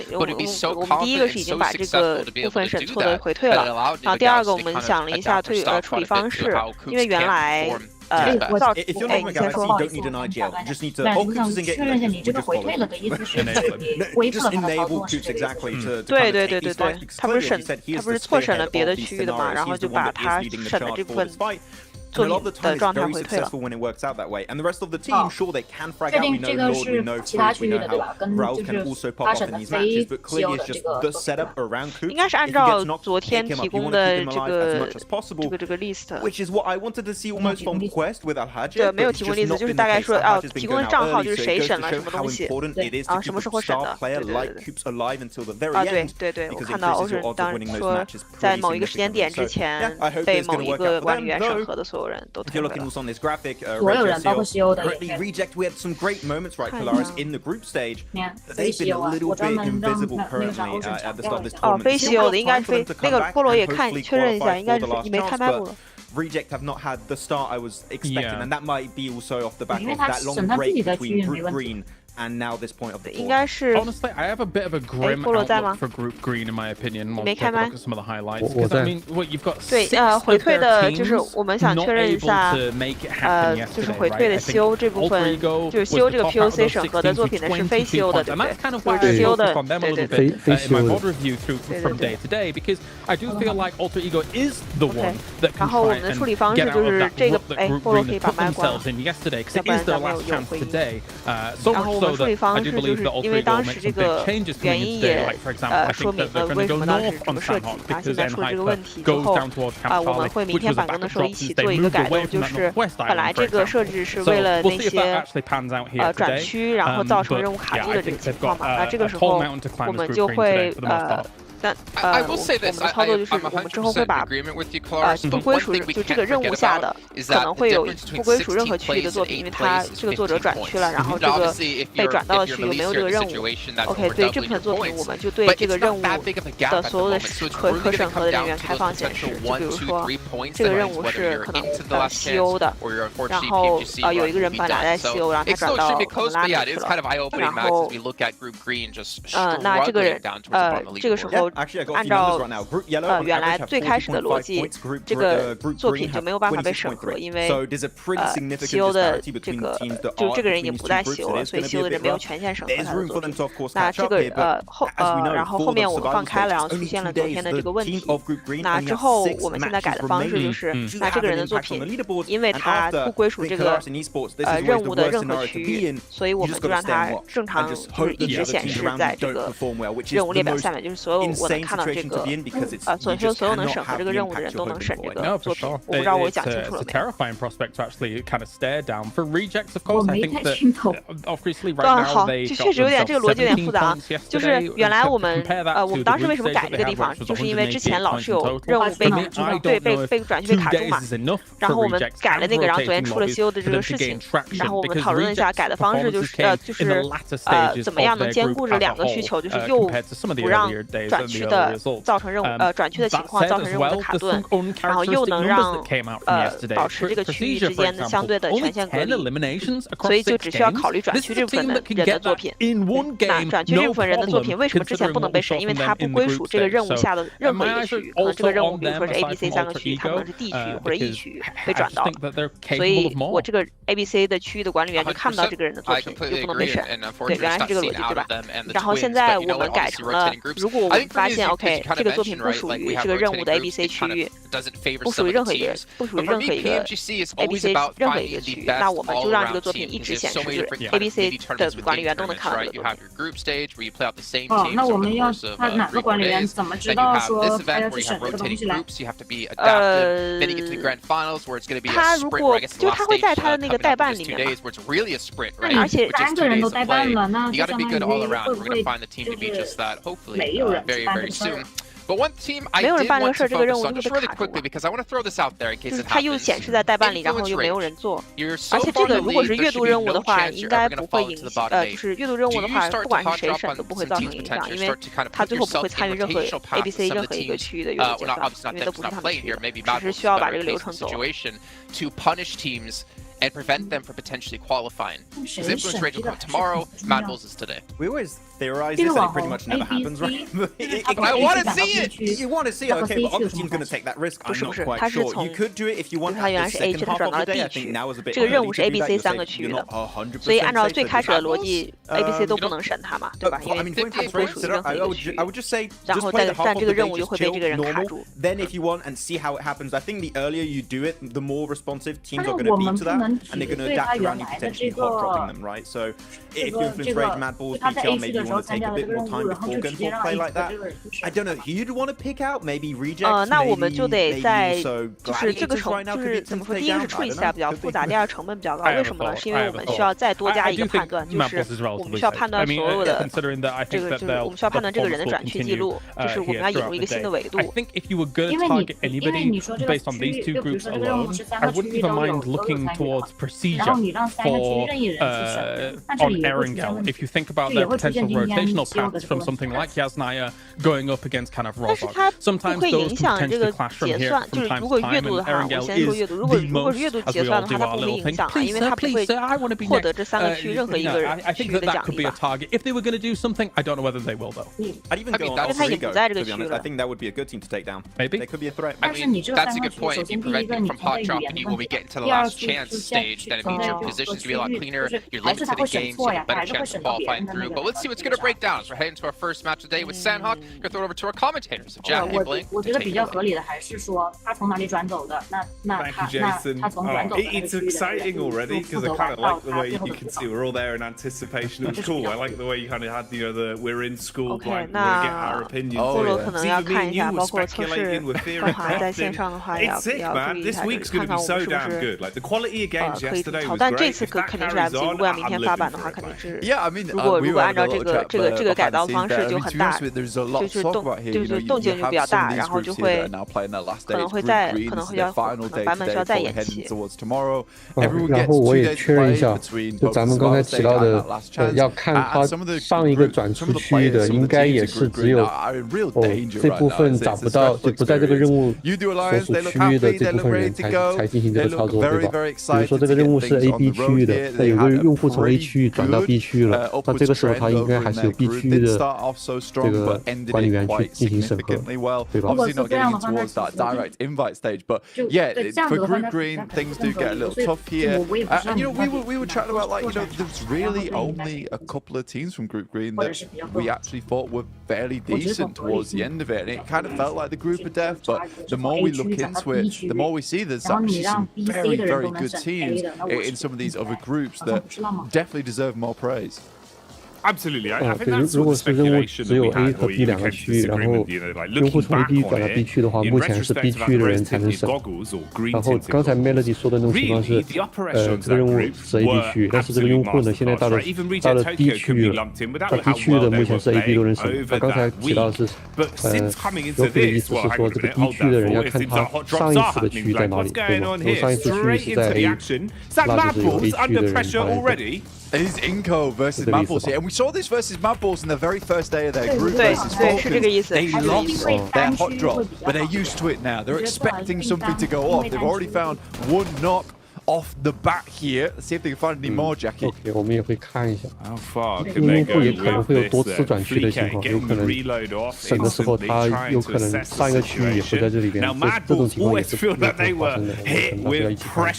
我们第一个是已经把这个部分审错的回退了，然后第二个我们想了一下处理方式，因为原来。 If you're not Galaxy, you don't need an IGL. You just need to. All Coops isn't getting it. We just follow. Just enable Coops exactly to. 对对对对对，他不是错审了别的区域的嘛，然后就把他审的这部分。 And a lot of the time, it's very successful when it works out that way. And the rest of the team, sure, they can frag out. We know Lord, we know Cruz, we know how Raul can also pop up in these matches. But clearly, it's just the setup around Coops. 应该是按照昨天提供的这个 list， which is what I wanted to see almost from Quest with Alhaji. 对，没有提供 list， 就是大概说啊，提供的账号就是谁审了什么东西，然后什么时候审的。对对对。啊，对对对，我看到欧神当时说，在某一个时间点之前被某一个管理员审核的所有。 If you're looking also on this graphic, Reject, we had some great moments, right, Polaris, in the group stage. But they've been a little bit invisible currently at the start of this tournament. 哦，非稀有的应该非那个菠萝也看确认一下，应该是你没开麦布了。 Reject have not had the start I was expecting, and that might be also off the back of that long break between Group Green. And now this point of the tournament. Honestly, I have a bit of a grim outlook for Group Green in my opinion. We'll take a look at some of the highlights. Because I mean, what you've got 对回退的就是我们想确认一下，就是回退的修这部分，就是修这个 POC 审核的作品的是非修的，对不对？就是修的，对对对。In my VOD review from day to day, because I do feel like Alter Ego is the one that can try and get out of that rut that Group Green put themselves in yesterday, because it is their last chance today. So much so 们受益方是就是因为当时这个原因也说明了为什么当时这个设计现在出了这个问题之后我们会明天板更的时候一起做一个改动，就是本来这个设置是为了那些转区然后造成任务卡住的这个情况嘛，那这个时候我们就会但我们的操作就是我们之后会把不归属就这个任务下的可能会有不归属任何区域的作品，因为它这个作者转区了，然后这个被转到的区域没有这个任务。OK， 对这部分作品我们就对这个任务的所有的可审核的人员开放显示，就比如说这个任务是可能西欧的，然后有一个人本来在西欧，然后他转到我们拉美去了，然后那这个人这个时候。按照原来最开始的逻辑，这个作品就没有办法被审核，因为西欧的这个就这个人已经不在西欧了，所以西欧的人没有权限审核他的作品。那这个然后后面我们放开了，然后出现了昨天的这个问题。那之后我们现在改的方式就是，那这个人的作品，因为他不归属这个任务的任何区域，所以我们就让他正常就是一直显示在这个任务列表下面，就是所有。我能看到这个所有能审核这个任务的人都能审这个作品。我不知道我讲清楚了没有。我没太听懂。好，就确实有点这个逻辑有点复杂。就是原来我们当时为什么改这个地方，就是因为之前老是有任务被转区被卡住嘛，然后我们改了那个，然后昨天出了西欧的这个事情，然后我们讨论一下改的方式就是怎么样能兼顾这两个需求，就是又不让转区的造成任务转区的情况造成任务的卡顿，然后又能让保持这个区域之间的相对的权限隔离，所以就只需要考虑转区这部分的人的作品。那转区这部分人的作品为什么之前不能被审？因为它不归属这个任务下的任何一个区域，可能这个任务比如说是 A、B、C 3个区域，它可能是 D 区或者 E 区域被转到了，所以我这个 A、B、C 的区域的管理员就看不到这个人的作品，就不能被审。对，原来是这个逻辑对吧？然后现在我们改成了，如果我们发现 OK 这个作品不属于这个任务的 A、B、C 区域，不属于任何一个 A、B、C 任何一个区域，那我们就让这个作品一直显示，就是 A、B、C 的管理员都能看到这个作品。那我们要他哪个管理员怎么知道说他要去审这个东西来？他如果就他会在他的那个代办里面嘛，而且3个人都代办了，那就相当于会不会就是没有人去办这个事儿？没有人办这个事儿，这个任务就会被卡住。就是它又显示在代办里，然后又没有人做。而且这个如果是月度任务的话，应该不会影响。就是月度任务的话，不管是谁审都不会造成影响，因为他最后不会参与任何 A、B、C 任何一个区域的月度结算，因为都不是他们区的，只是需要把这个流程走。And prevent them from potentially qualifying. His influence rate will come tomorrow. Mad Bulls is today. We always theorize this, and it pretty much never happens, right? I want to see it. You want to see it, okay? But other team's going to take that risk. I'm not quite sure. You could do it if you want. 它原来是 A 区的转到了 D 区，这个任务是 A、B、C 3个区域的，所以按照最开始的逻辑 ，A、B、C 都不能审它嘛，对吧？因为它不归属任何一个区域。然后但这个任务就会被这个人卡住。Then if you want and see how it happens, I think the earlier you do it, the more responsive teams are going to be to that. And they're going to adapt around you, potentially hot dropping them, right? So if you influence Rage, Mad Balls, BTL, maybe you want to take a bit more time before going to play like that. I don't know who you'd want to pick out, maybe Rejects, 那我们就得在就是这个就是怎么说？第一个是处理起来比较复杂，第二成本比较高。为什么呢？是因为我们需要再多加一个判断，就是我们需要判断所有的这个，就是我们需要判断这个人的转区记录，就是我们要引入一个新的维度。因为你说这个区域，就比如说这个任务是3个区域都有参与的。然后你让3个区域任意人去审，那这里也会出现问题，就也会出现今天西欧的这个问题。但是它不会影响这个结算，就是如果月度的话，我先说月度，如果是月度结算的话，它不会影响了，因为它不会获得这3个区任何一个区域的奖励吧。因为它已经不在这个区域了。但是你这3个区，首先第一个你存在语言的问题，第二次是在 then it means your positions to be a lot cleaner. You're limited in games, you have a better chance of qualifying through. But let's see what's going going to break down as we're heading to our first match today with Sandhawk. Going to throw it over to our commentators, Jack and Blink. 我觉得比较合理的还是说他从哪里转走的，那他从转走的那个区域的 It's exciting already because I kind of like the way you can see we're all there in anticipation. It was cool. I like the way you kind of had the we're in school, like we get our opinions. It's even me and you were speculating with fear and crafting. It's sick, man. This week's going to be so damn good. Like the quality of games yesterday was great. If that carries on, I'm living. Yeah, I mean, 如果按照这个改造方式就很大，就是动静就比较大，然后就会可能会版本需要再延期。然后我也确认一下，就咱们刚才提到的，要看他上一个转出区域的，应该也是只有这部分找不到，就不在这个任务所属区域的这部分人才进行这个操作，对吧？比如说这个任务是 A、B 区域的，那有个用户从 A 区域转到 B 区域了，那这个时候他应该还是有 B 区域的这个管理员去进行审核，对吧？ Obviously not getting towards that direct invite stage, but yeah, for Group Green, things do get a little tough here. And you know, we were chatting about like, you know, there's really only a couple of teams from Group Green that we actually thought were fairly decent towards the end of it, and it kind of felt like the group of death. But the more we look into it, the more we see there's actually some very, very good teams in some of these other groups that definitely deserve more praise. Absolutely, I think that's the speculation that we had, or you came to disagreement, you know, like looking back on it, in retrospect, I've had relatively goggles or green tinted goggles. Really, the upper echelons of that group were absolutely masterclass, right? Even Regen Tokyo could be lumped in without how well they were playing over that week. But since coming into this, well, hang on a minute, hold that thought, it seems like hot drops are happening. Like, what's going on here? Straight into the action. Is that Mad Balls under pressure already? It is Inco versus Mad Balls here, and we saw this versus Mad Balls in the very first day of their group versus Falcons. They lost their hot drop, but they're used to it now. They're expecting something to go off. They've already found one knock off the bat here. Let's see if they can find any more, Jackie. OK， 我们也会看一下。 How far 因为用户也可能会有多次转区的情况，有可能省的时候他有可能上一个区域也会在这里边，这种情况也是有可能发生的，可能要一起看。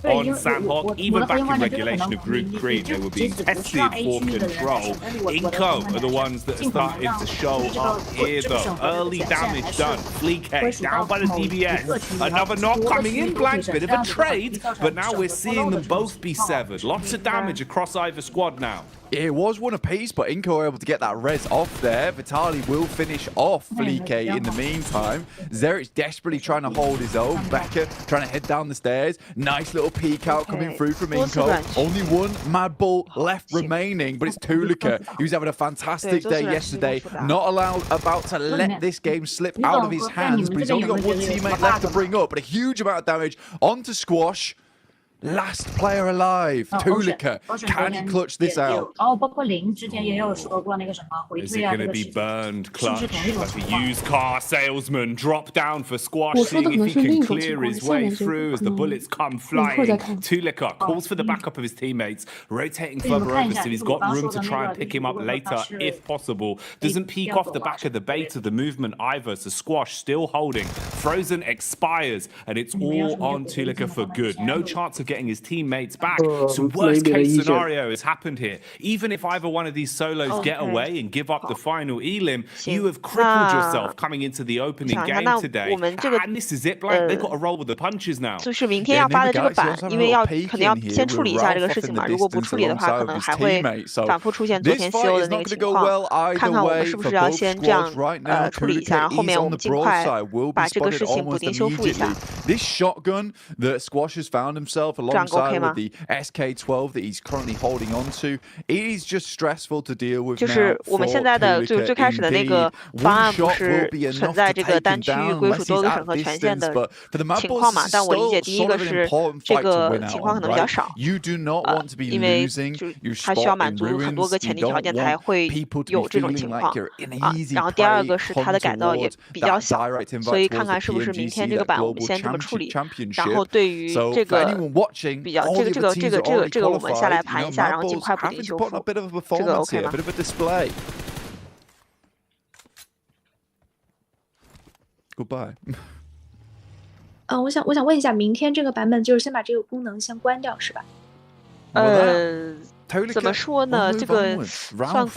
On Sandhawk, even back in regulation of Group Green, they were being tested for control. Inco are the ones that are starting to show up here though. Early damage done. Fleek down by the DBS. Another knock coming in blank. Bit of a trade, but now we're seeing them both be severed. Lots of damage across either squad now. It was one apiece, but Inco were able to get that res off there. Vitali will finish off Fleek in the meantime. Zerich desperately trying to hold his own. Becca trying to head down the stairs. Nice little peek out coming through from Inco. Only one Mad Bull left remaining, but it's Tulika. He was having a fantastic day yesterday. Not about to let this game slip out of his hands, but he's only got one teammate left to bring up. But a huge amount of damage onto Squash. Last player alive, Tulika. Can he clutch this out? Is it going to be burned clutch? Like a used car salesman drop down for Squash, seeing if he can clear his way through as the bullets come flying. Tulika calls for the backup of his teammates, rotating further over so he's got room to try and pick him up later if possible. Doesn't peek off the back of the bait of the movement either, so Squash still holding. Frozen expires, and it's all on Tulika for good. No chance of getting his teammates back. So worst case scenario has happened here. Even if either one of these solos get away and give up the final elim, you have crippled yourself coming into the opening game today. And this is it, like they've got to roll with the punches now. 就是明天要发的这个版，因为可能要先处理一下这个事情嘛。如果不处理的话，可能还会反复出现昨天修的那个情况。看看我们是不是要先这样处理一下，然后后面我们尽快把这个事情补丁修复一下。This shotgun that Squash has found himself alongside with the SK12 that he's currently holding on to, it is just stressful to deal with. 就是我们现在的最开始的那个方案不是存在这个单区域归属多个审核权限的情况嘛？但我理解第一个是这个情况可能比较少，因为它需要满足很多个前提条件才会有这种情况然后第二个是它的改造也比较小，所以看看是不是明天这个版我们先这么处理，然后对于这个比较这个我们下来盘一下，然后尽快补丁修复，这个 OK 吗？Goodbye 我想问一下，明天这个版本就是先把这个功能先关掉是吧？怎么说呢？这个算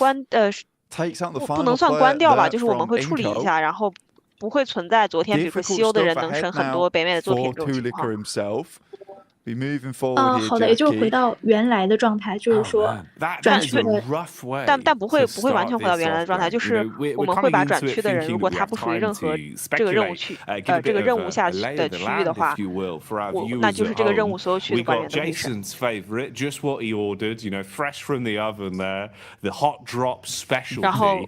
不能算关掉吧，就是我们会处理一下，然后不会存在昨天比如说西欧的人能省很多北美的作品这种情况。好的，也就是回到原来的状态，就是说转区的，但不会完全回到原来的状态，就是我们会把转区的人，如果他不属于任何这个任务区，这个任务下的区域的话，那就是这个任务所有区的官员都可以审。然后。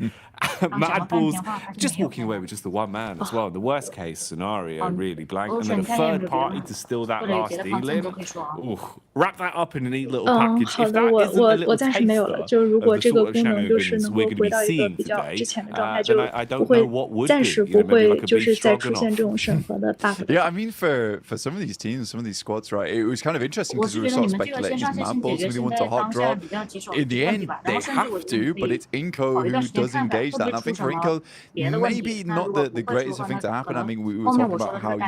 Mad Balls just walking away with just the one man as well. The worst case scenario, really blank, and then a third party to steal that last elim. Wrap that up in a neat little package. 好的，我暂时没有了。就如果这个功能就是能够回到一个比较之前的状态，就暂时不会就是再出现这种审核的 bug。Yeah, I mean for some of these teams, some of these squads, right? It was kind of interesting because we were sort of speculating Mad Balls really want to hot drop. In the end, they have to, but it's Inco who does engage that. And I think for Inco, maybe not the greatest thing to happen. I mean, we were talking about how,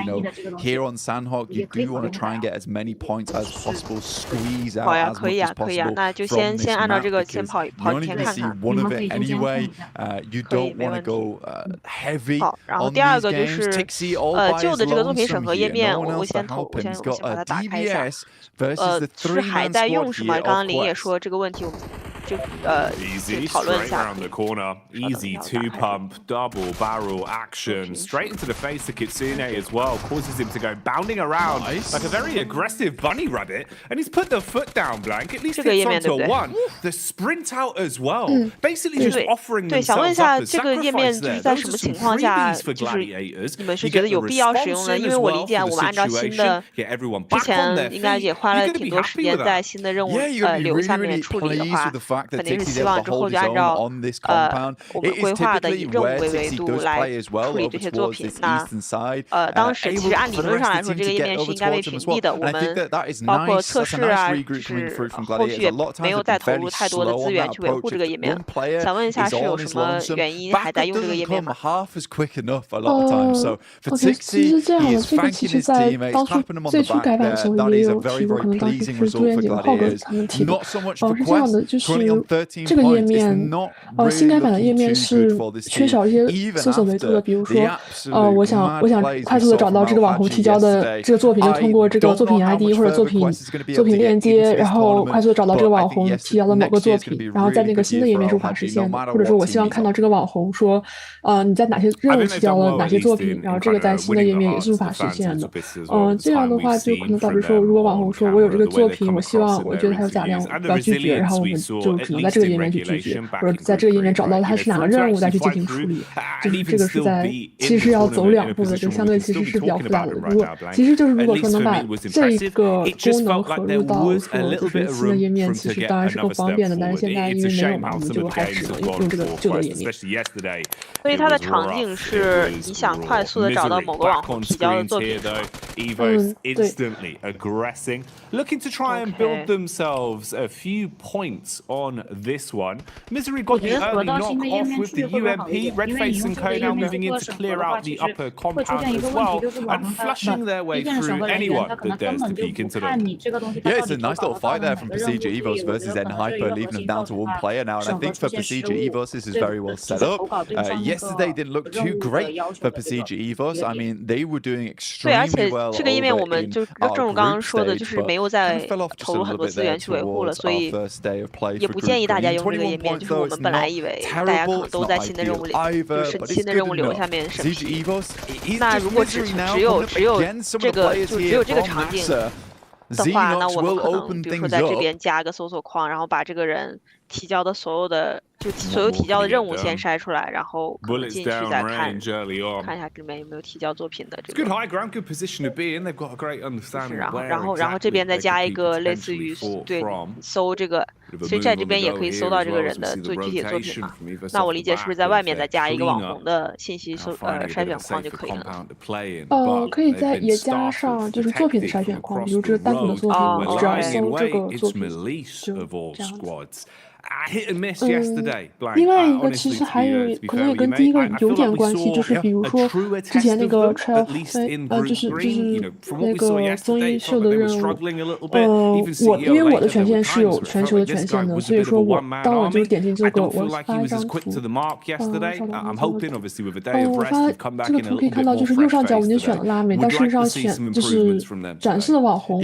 here on Sandhawk, you do want to try and get as many points as possible, squeeze out as much as possible. 那就先按照这个先跑一天看看。 One of it anyway. You don't want to go heavy. 好，然后第二个就是旧的这个作品审核页面，我先把它打开一下。是还在用是吗？刚刚林也说这个问题，我们就讨论一下。 Easy two pump, double barrel action, straight into the face to Kitsune as well, causes him to go bounding around like a very aggressive bunny rabbit, and he's put the foot down blank, at least hits onto one. The sprint out as well, basically just offering themselves up as sacrifice there. Those are some freebies for gladiators. 你们是觉得有必要使用的？因为我理解我们按照新的之前应该也花了挺多时间在新的任务流下面处理的话，肯定是希望之后就按照我们规划的以任务为维度来处理这些作品。那当时其实按理论上来说，这个页面是应该被屏蔽的。我们包括测试啊，就是后续也没有再投入太多的资源去维护这个页面。想问一下，是有什么原因还在用这个页面吗？ OK， 其实这样的，这个其实在当初最初改版的时候也有提过，可能当时是朱元杰和浩哥他们提的。是这样的，就是这个页面，新改版的页面是缺少一些搜索维度的，比如说，我想快速的找到这个网红提交的这个作品，就通过这个作品 ID 或者作品链接，然后快速的找到这个网红提交的某个作品，然后在那个新的页面是无法实现的。或者说我希望看到这个网红说，你在哪些任务提交了哪些作品，然后这个在新的页面也是无法实现的。这样的话就可能导致说，如果网红说我有这个作品，我希望我觉得它有假量，我要拒绝，然后我们就只能在这个页面去拒绝，或者在这个页面找到它是哪个任务再去进行处理。就是这个是在其实要走两步的，就相对其实是比较复杂的。如果其实就是如果说能把这一个功能合入到就是新的页面，其实当然是更方便的。但是现在因为没有嘛，我们就还只能用这个旧的页面。所以它的场景是你想快速的找到某个网红提交的作品。Evo instantly aggressing, looking to try and build themselves a few points on this one. Misery got the early knock off with the UMP. Redface and Co now moving in to clear out the upper compound as well and flushing their way through anyone that dares to peek into them. Yeah, it's a nice little fight there from Procedure Evos versus N-Hyper, leaving them down to one player now. And I think for Procedure Evos, this is very well set up. Yesterday didn't look too great for Procedure Evos. I mean, they were doing extremely well. 这个页面我们就正如刚刚说的，就是没有再投入很多资源去维护了，所以也不建议大家用这个页面。就是我们本来以为大家可能都在新的任务里，就是新的任务流下面审批。那如果只有这个场景的话，那我们可能比如说在这边加个搜索框，然后把这个人提交的所有提交的任务先筛出来，然后可能进去再看一下这边有没有提交作品的这个。然后这边再加一个类似于对搜这个，所以在这边也可以搜到这个人的最具体的作品嘛。那我理解是不是在外面再加一个网红的信息筛选框就可以了？可以也加上就是作品的筛选框，比如这个单独的作品，只要搜这个作品就这样。hit and miss yesterday. 另外一个其实还有可能也跟第一个有点关系，就是比如说之前那个 trial 就是那个综艺秀的任务，因为我的权限是有全球的权限的，所以说当我就点进这个，我发一张图，我发这个图可以看到，就是右上角我已经选了拉美，但事实上选就是展示的网红，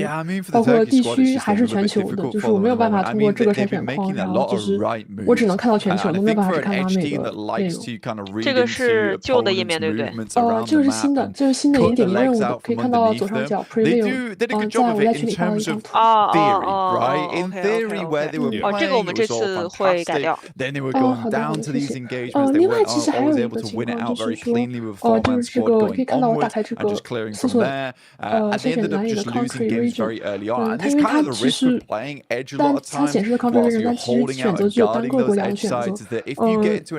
包括地区还是全球的，就是我没有办法通过这个筛选框，然后就是我只能看到全球，我没有办法只看拉美的内容。这个是旧的页面，对不对？这个是新的，这是新的已经点击任务的，可以看到左上角 preview， 在我在群里看到一张图。这个我们这次会改掉。好的，谢谢。另外其实还有一个情况就是说，就是这个可以看到我打开这个搜索筛选栏里的 country region， 它因为它其实但它显示的 country region， 它其实选择只有单个国家的选择。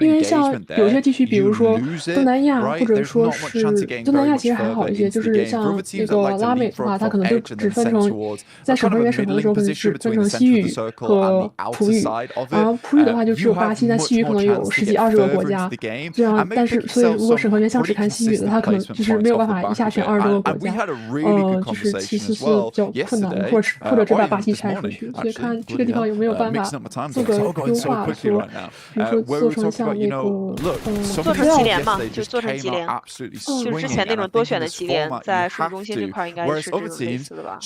因为像有些地区，比如说东南亚，或者说是东南亚其实还好一些，就是像那个拉美的话，它可能就只分成在审核员审核的时候，可能是分成西语和普语，然后普语的话就只有巴西，但西语可能有10几20个国家，这样，但是所以如果审核员想只看西语的，他可能就是没有办法一下选20多个国家，就是其实是比较困难的，或者只把巴西筛出去，所以看这个地方有没有办法做个优化，说比如说做成像那个做成级联嘛，就做成级联，就是之前那种多选的级联，在数据中心这块应该是这种类似的吧？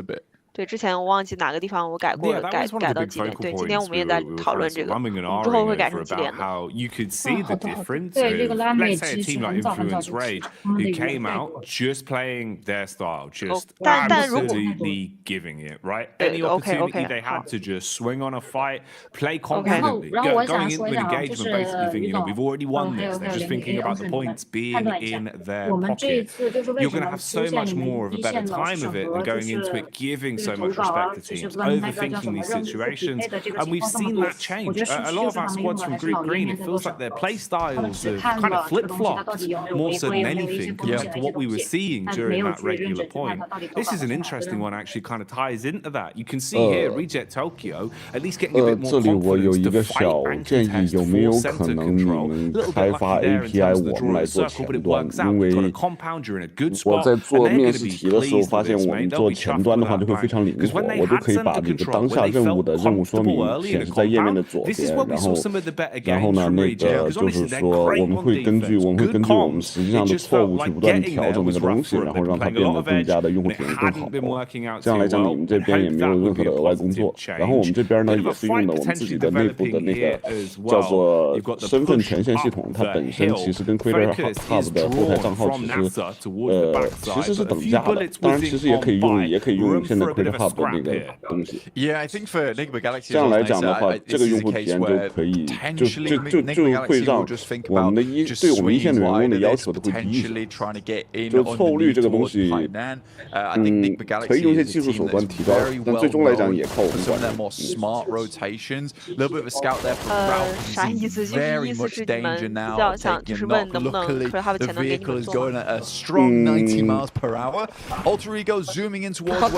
对。对，之前我忘记哪个地方我改过了，改到级联。对，今天我们也在讨论这个，之后会改成级联的。对，这个拉美其实很早就出who came out just playing their style, just absolutely giving it, right? Any opportunity they had to just swing on a fight, play confidently. Going into an engagement, basically thinking, we've already won this. They're just thinking about the points being in their pocket. You're going to have so much more of a better time of it than going into it giving so much respect to teams, overthinking these situations, and we've seen that change. A lot of our squads from Group Green, it feels like their play styles have kind of flip-flopped more so than anything compared to what we were seeing during that regular point. This is an interesting one, actually kind of ties into that. You can see here, Reject Tokyo at least getting a bit more confidence to fight and contest for center control. A little bit like there in terms of the draw of the circle, but it works out. You've got a compound, you're in a good spot, and they're going to be pleased with this one. They'll be chuffed with that point. 我就可以把这个当下任务的任务说明显示在页面的左边，然后呢，那个就是说我们会根据我们实际上的错误去不断调整那个东西，然后让它变得更加的用户体验更好。这样来讲，你们这边也没有任何的额外工作。然后我们这边呢也是用的我们自己的内部的那个叫做身份权限系统，它本身其实跟 Creator Hub 的后台账号其实是等价的，当然其实也可以用现在 Creator Hub 的那个东西。这样来讲的话，这个用户体验就可以就会让我们的对我们一线的员工的要求都会低一些。就错误率这个东西，可以用一些技术手段提高，但最终来讲也靠我们管理。啥意思？就是意思是你们比较想就是问能不能 Creator Hub 前能给你们做吗？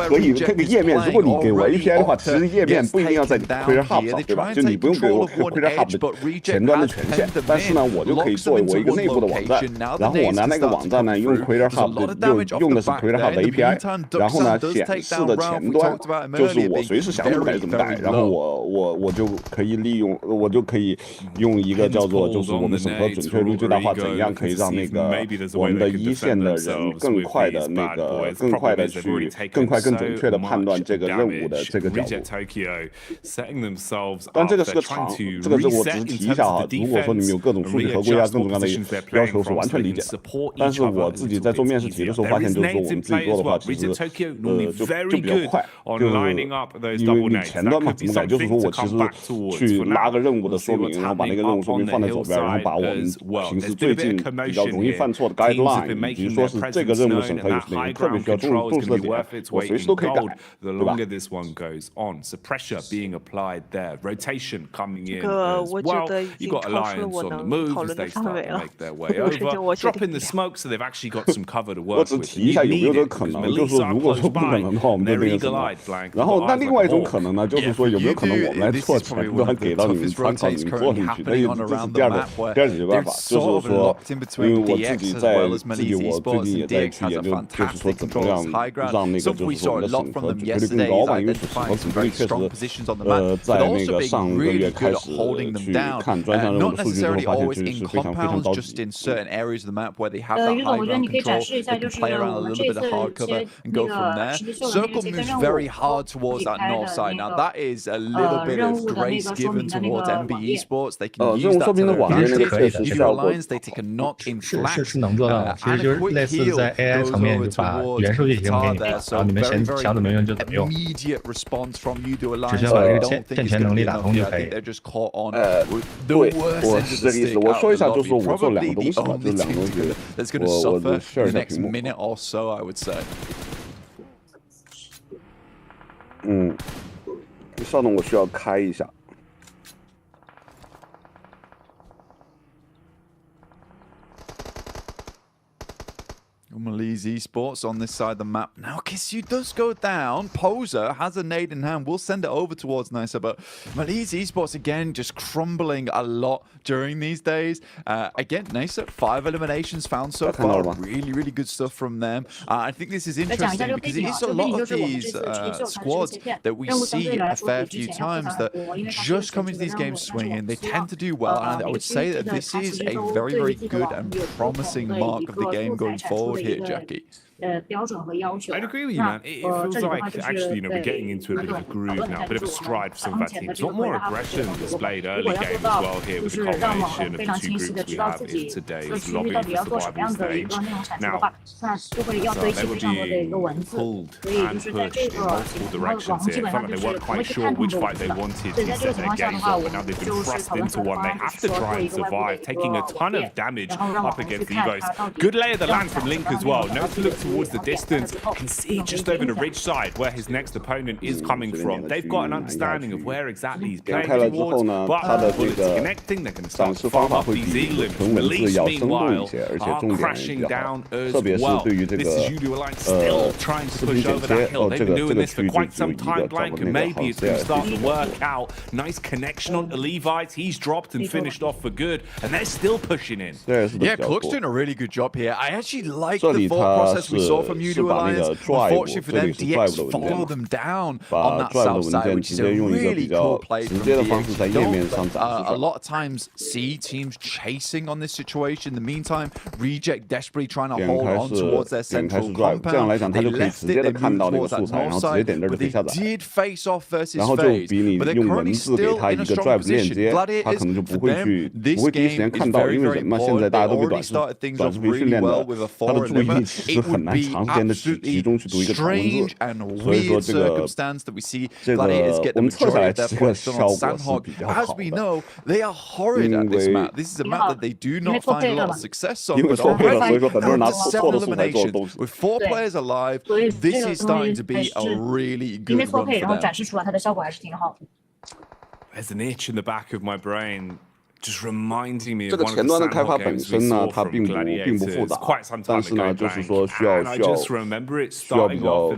可以，这个页面如果你给我 API 的话，其实页面不一定要在 Creator Hub 上，对吧？就你不用给我 Creator Hub 的前端的权限，但是呢，我就可以做我一个内部的网站，然后我拿那个网站呢用 Creator Hub 用的是 Creator Hub 的 API， 然后呢显示的前端就是我随时想怎么改怎么改，然后我就可以利用，我就可以用一个叫做就是我们审核准确率最大化，怎样可以让那个我们的一线的人更快的去更快更准确的判断这个任务的这个角度。但这个是个厂，这个是我只是提一下啊。如果说你们有各种数据合规啊，各种各样的要求是完全理解的。但是我自己在做面试题的时候发现，就是说我们自己做的话，其实就比较快，就是因为你前端嘛，怎么改？就是说我其实去拉个任务的说明，然后把那个任务说明放在左边，然后把我们平时最近比较容易犯错的 guideline， 以及说是这个任务审核有哪个特别需要重视的点，我随时都可以改。field, the longer this one goes on. So pressure being applied there, rotation coming in as well. You've got Alliance on the move as they start to make their way over, dropping the smoke, so they've actually got some cover to work with. 提一下有没有这个可能，就是说如果说不可能的话，我们就那个什么。然后那另外一种可能呢，就是说有没有可能我们来做前端给到你们参考，你们做进去？那这是第二解决办法，就是说，因为我自己我最近也在去研究，就是说怎么样让那个就是说我们的审核准确率更高吧，因为审核准确率确实，在那个上个月开始去看专项任务的数据之后，发现就是非常非常高级。于总，我觉得你可以展示一下，就是我们这次那个实际秀的那些任务 very hard towards that north side. Now that is a little bit of grace given towards MB Esports. They can use that to their advantage. Future Alliance, they take a knock in flat 是能做到的，其实就是类似在 AI 层面就把原数据提供给你们，然后你们想怎么用就怎么用，只需要把这个健全能力打通就可以。对，我是这个意思。我说一下，就是我做两个东西嘛，就是两个东西，我share一下屏幕。稍等，我需要开一下。Malise Esports on this side of the map. Now Kisyu does go down. Poser has a nade in hand. We'll send it over towards Nisa, but Malise Esports again just crumbling a lot during these days. Again, Nisa, 5 eliminations found so far. Really, really good stuff from them. I think this is interesting because it is a lot of these squads that we see a fair few times that just come into these games swinging. They tend to do well, and I would say that this is a very, very good and promising mark of the game going forward here, Jackie. I'd agree with you, man. It feels like actually, we're getting into a bit of a groove now, a bit of a stride for some of our teams. A lot more aggression displayed early game as well here with the combination of the two groups we have in today's lobby for survival stage. Now, so they were being pulled and pushed in multiple directions here. It felt like they weren't quite sure which fight they wanted to set their games up, but now they've been thrust into one. They have to try and survive, taking a ton of damage up against Evos. Good lay of the land from Link as well. No to look towards the distance. You can see just over the ridge side where his next opponent is coming from. They've got an understanding of where exactly he's playing towards, but the bullets are connecting. They're going to start to farm up these E-limbs. Police, meanwhile, are crashing down as well. This is Yudu Alliance still trying to push over that hill. They've been doing this for quite some time, Blank, and maybe it's going to start to work out. Nice connection on the Levites. He's dropped and finished off for good, and they're still pushing in. Yeah, Cluck's doing a really good job here. I actually like the thought process we saw from Yudu Alliance. Unfortunately for them, DX follow them down on that south side, which is a really cool play from DX. A lot of times see teams chasing on this situation. In the meantime, Reject desperately trying to hold on towards their central compound. They left it, they moved towards that north side, but they did face off versus FaZe. But they're currently still in a strong position. Gladiators, for them, this game is very, very important. They already started things off really well with a 4 limit. It would be absolutely strange and weird circumstance that we see Gladiators get the majority of their points on Sandhog. As we know, they are horrid at this map. This is a map that they do not find a lot of success on, but already down to 7 eliminations with 4 players alive, this is starting to be a really good run for them. There's an itch in the back of my brain. Just reminding me 这个前端的开发本身呢，它并不复杂，但是呢，就是说需要比较灵活。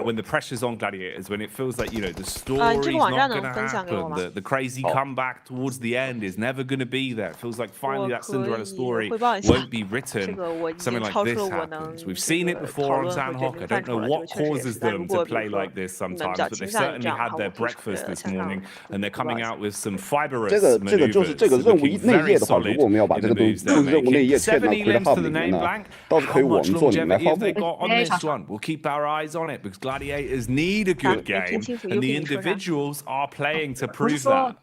When the pressure's on Gladiators, when it feels like the story's not going to happen, the crazy comeback towards the end is never going to be there. It feels like finally that Cinderella story won't be written. Something like this happens. We've seen it before on Sandhawk. I don't know what causes them to play like this sometimes, but they've certainly had their breakfast this morning, and they're coming out with some fiber. 这个就是这个任务内页的话，如果我们要把这个就是任务内页嵌到 Create Hub 里面呢，倒是可以我们做，你们来发布。We'll keep our eyes on it because Gladiators need a good game, and the individuals are playing to prove that.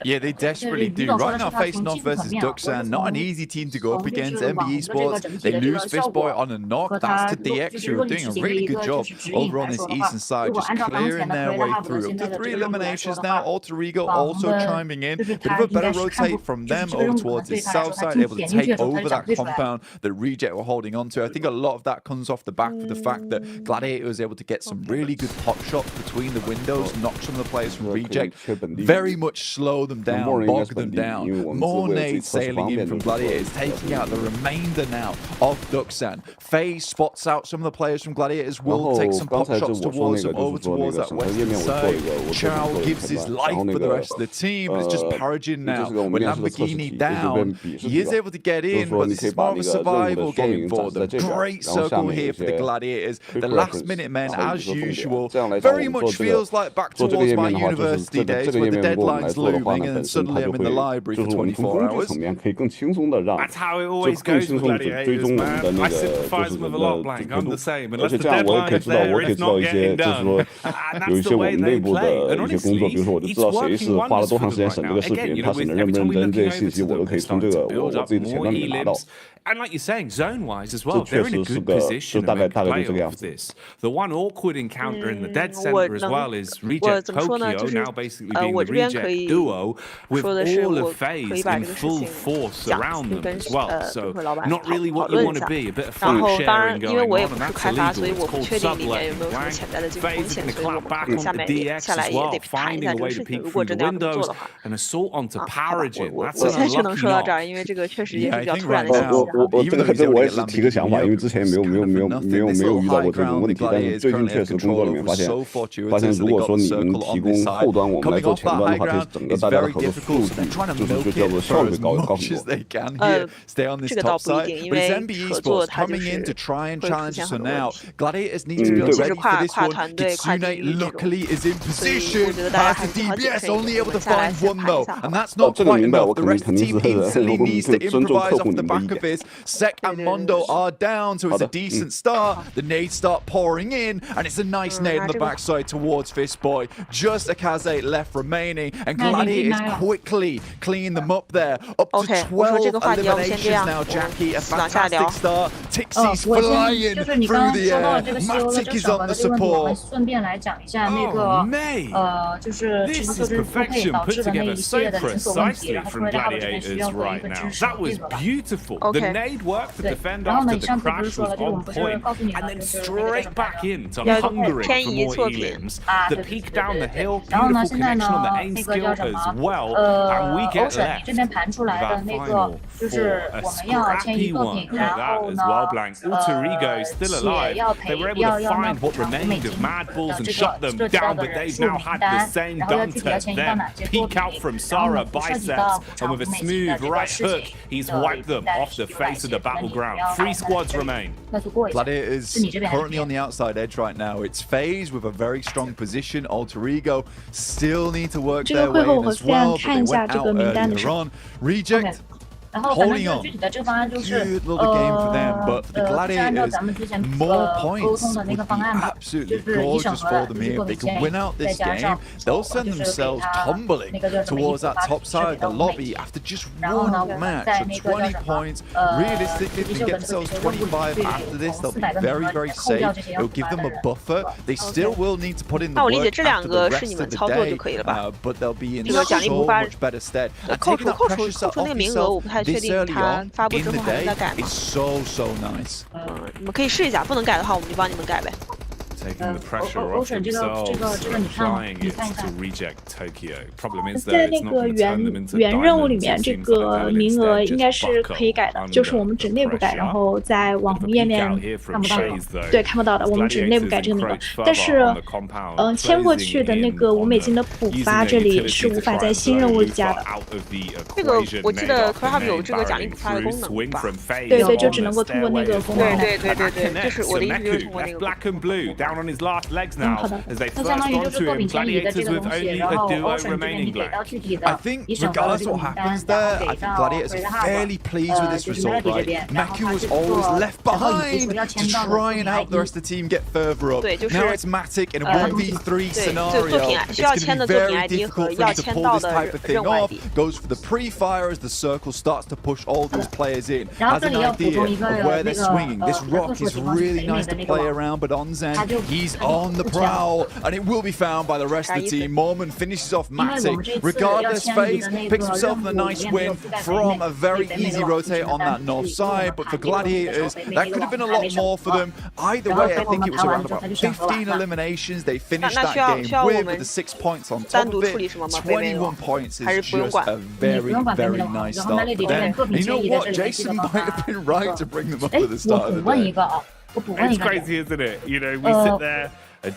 Yeah, they desperately do. Right now, facing off versus Duxan, not an easy team to go up against. MB Esports, they lose Fistboy on a knock. That's to DX, who are doing a really good job over on this eastern side, just clearing their way through. Up to 3 eliminations now. Alter Ego also chiming in. bit of a better rotate from them over towards his south side, able to take over that compound that Reject were holding on to. I think a lot of that comes off the back of the fact that Gladiator was able to get some really good pot shots between the windows, knock some of the players from Reject, very much slow them down, bog them down. More nades sailing in from Gladiators, taking out the remainder now of Duxan. FaZe spots out some of the players from Gladiators, will take some pot shots towards them, over towards that western side. Chow gives his life for the rest of the team. It's just Paragin now with Lamborghini down. He is able to get in, but this is more of a survival game for them. Great circle here for the Gladiators. The last minute men, as usual, very much feels like back towards my university days where the deadline's looming and then suddenly I'm in the library for 24 hours. That's how it always goes with Gladiators, man. I sympathize with a lot, Blank. I'm the same. Unless the deadline is there, it's not getting done. And that's the way they play. And honestly, it's working wonders for them right now. Again, you know, with every time we look over to them, they start to build up more elims. And like you're saying, zone-wise as well, they're in a good position to make a play off this. The one awkward encounter in the dead center as well is Reject Tokyo now basically being the Reject duo with all of FaZe in full force around them as well. So not really what you want to be. A bit of flow sharing going on, and that's illegal. It's called subletting. FaZe are going to clap back onto DX as well, finding a way to peek through the windows. An assault onto Paragin. That's an unlucky knock. Yeah, I think right now. 我也是提个想法，因为之前没有遇到过这种问题，但是最近确实工作里面发现，如果说你能提供后端，我们来做前端的话，可以整个大家的合作速度就叫做效率高很多。这个倒不一定，因为合作它就是会出现很多问题。其实跨团队、跨地域这种，所以我觉得大家还是可以下来先盘一下。这个明白，我肯定是尊重客户你们的意见。Sek and Mondo are down, so it's a decent start. The nades start pouring in, and it's a nice nade on the backside towards Fistboy. Just a Kaze left remaining, and Gladiator is quickly cleaning them up there. Up to 12 eliminations now, Jackie. A fantastic start. Tixie's flying through the air. Matic is on the support. This is perfection put together so precisely from Gladiators right now. That was beautiful. The nade work to defend after the crash was on point, and then straight back into hungering for more elims. The peek down the hill, beautiful connection on the aim skill as well, and we get left with our final four. A scrappy one like that as well, Blank. Alter Ego still alive. They were able to find what remained of Mad Bulls and shut them down, but they've now had the same done to them. Peek out from Sarah, biceps, and with a smooth right hook, he's wiped them off the face of the battleground. 3 squads remain. Gladiators currently on the outside edge right now. It's FaZe with a very strong position. Alter Ego still need to work their way in as well, but they went out earlier on. Reject holding on. Good little game for them, but for the Gladiators, more points would be absolutely gorgeous for them here. If they can win out this game, they'll send themselves tumbling towards that top side of the lobby after just one match of 20 points. Realistically, if they get themselves 25 after this, they'll be very, very safe. It'll give them a buffer. They still will need to put in the work after the rest of the day, but they'll be in so much better stead. And taking that pressure set off yourself this early on in the day is so nice. 你们可以试一下，不能改的话，我们就帮你们改呗。 Taking the pressure off themselves, applying it to Reject Tokyo. Problem is 在那个原任务里面，这个名额应该是可以改的，就是我们只内部改，然后在网红页面看不到的。对，看不到的，我们只内部改这个名额。但是，签过去的那个5美金的补发，这里是无法在新任务里加的。这个我记得 Club 有这个奖励补发的功能吧？对，就只能够通过那个功能。对，就是我的意思就是通过那个。 On his last legs now as they first onto him. Gladiators with only a duo remaining. I think regardless of what happens there, I think Gladiators are fairly pleased with this result, right? Maku was always left behind to try and help the rest of the team get further up. Now it's Matic in a 1v3 scenario. It's going to be very difficult for him to pull this type of thing off. Goes for the pre-fire as the circle starts to push all those players in. Has an idea of where they're swinging. This rock is really nice to play around, but Onzen He's on the prowl, and it will be found by the rest of the team. Mormon finishes off Matic. Regardless, FaZe picks himself a nice win from a very easy rotate on that north side, but for Gladiators, that could have been a lot more for them. Either way, I think it was around about 15 eliminations. They finished that game with the 6 points on top of it. 21 points is just a very, very nice start for them. And you know what? Jason might have been right to bring them up at the start of the day. It's crazy, isn't it? You know, we sit there.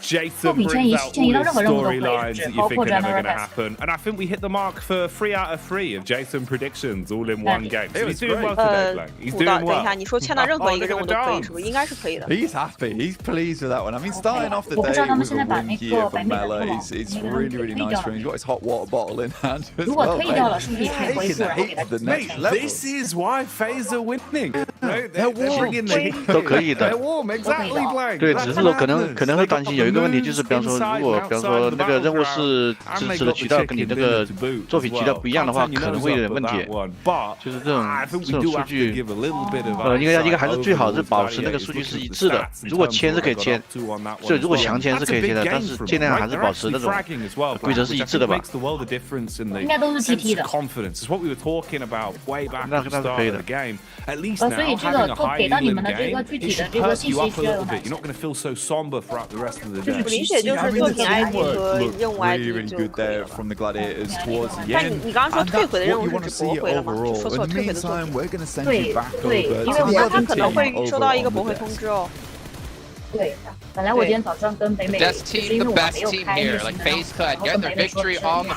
Jason brings out all his storylines that you think are never going to happen. And I think we hit the mark for 3 out of 3 of Jason predictions all in one game. So he's doing well today, Blank. He's doing well. He's happy. He's pleased with that one. I mean, starting off the day with a win here for Mela, it's really, really nice for him. He's got his hot water bottle in hand as well. This is why FaZe are winning. They're bringing the heat. They're warm, exactly, Blank. 对，只是说可能会担心有一个问题，就是比方说，如果比方说那个任务是支持的渠道跟你那个作品渠道不一样的话，可能会有点问题。就是这种数据，应该还是最好是保持那个数据是一致的。如果签是可以签，所以如果强签是可以签的，但是尽量还是保持那种规则是一致的吧。应该都是 TT 的。那是可以的。所以这个给到你们的这个具体的这个信息需要有哪些？就是理解就是作品 ID 和任务 ID 就可以了。但你刚刚说退回的任务是指驳回了吗？说错，退回的作品。对，因为他可能会收到一个驳回通知哦。对，本来我今天早上跟北美就是因为我没有开那个频道，然后跟北美说是我想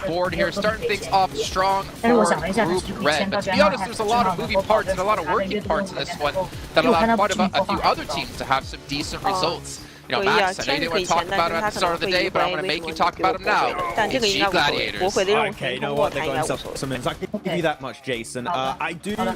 但是我想了一下，他是可以签到这样的话，there's a lot of moving parts and a lot of working parts in this one that allowed quite a few other teams to have some decent results. You know, Max, I know you didn't want to talk about him at the start of the day, but I'm going to make you talk about him now. G Gladiators. Okay, you know what? They're going supplements. I can give you that much, Jason. I do think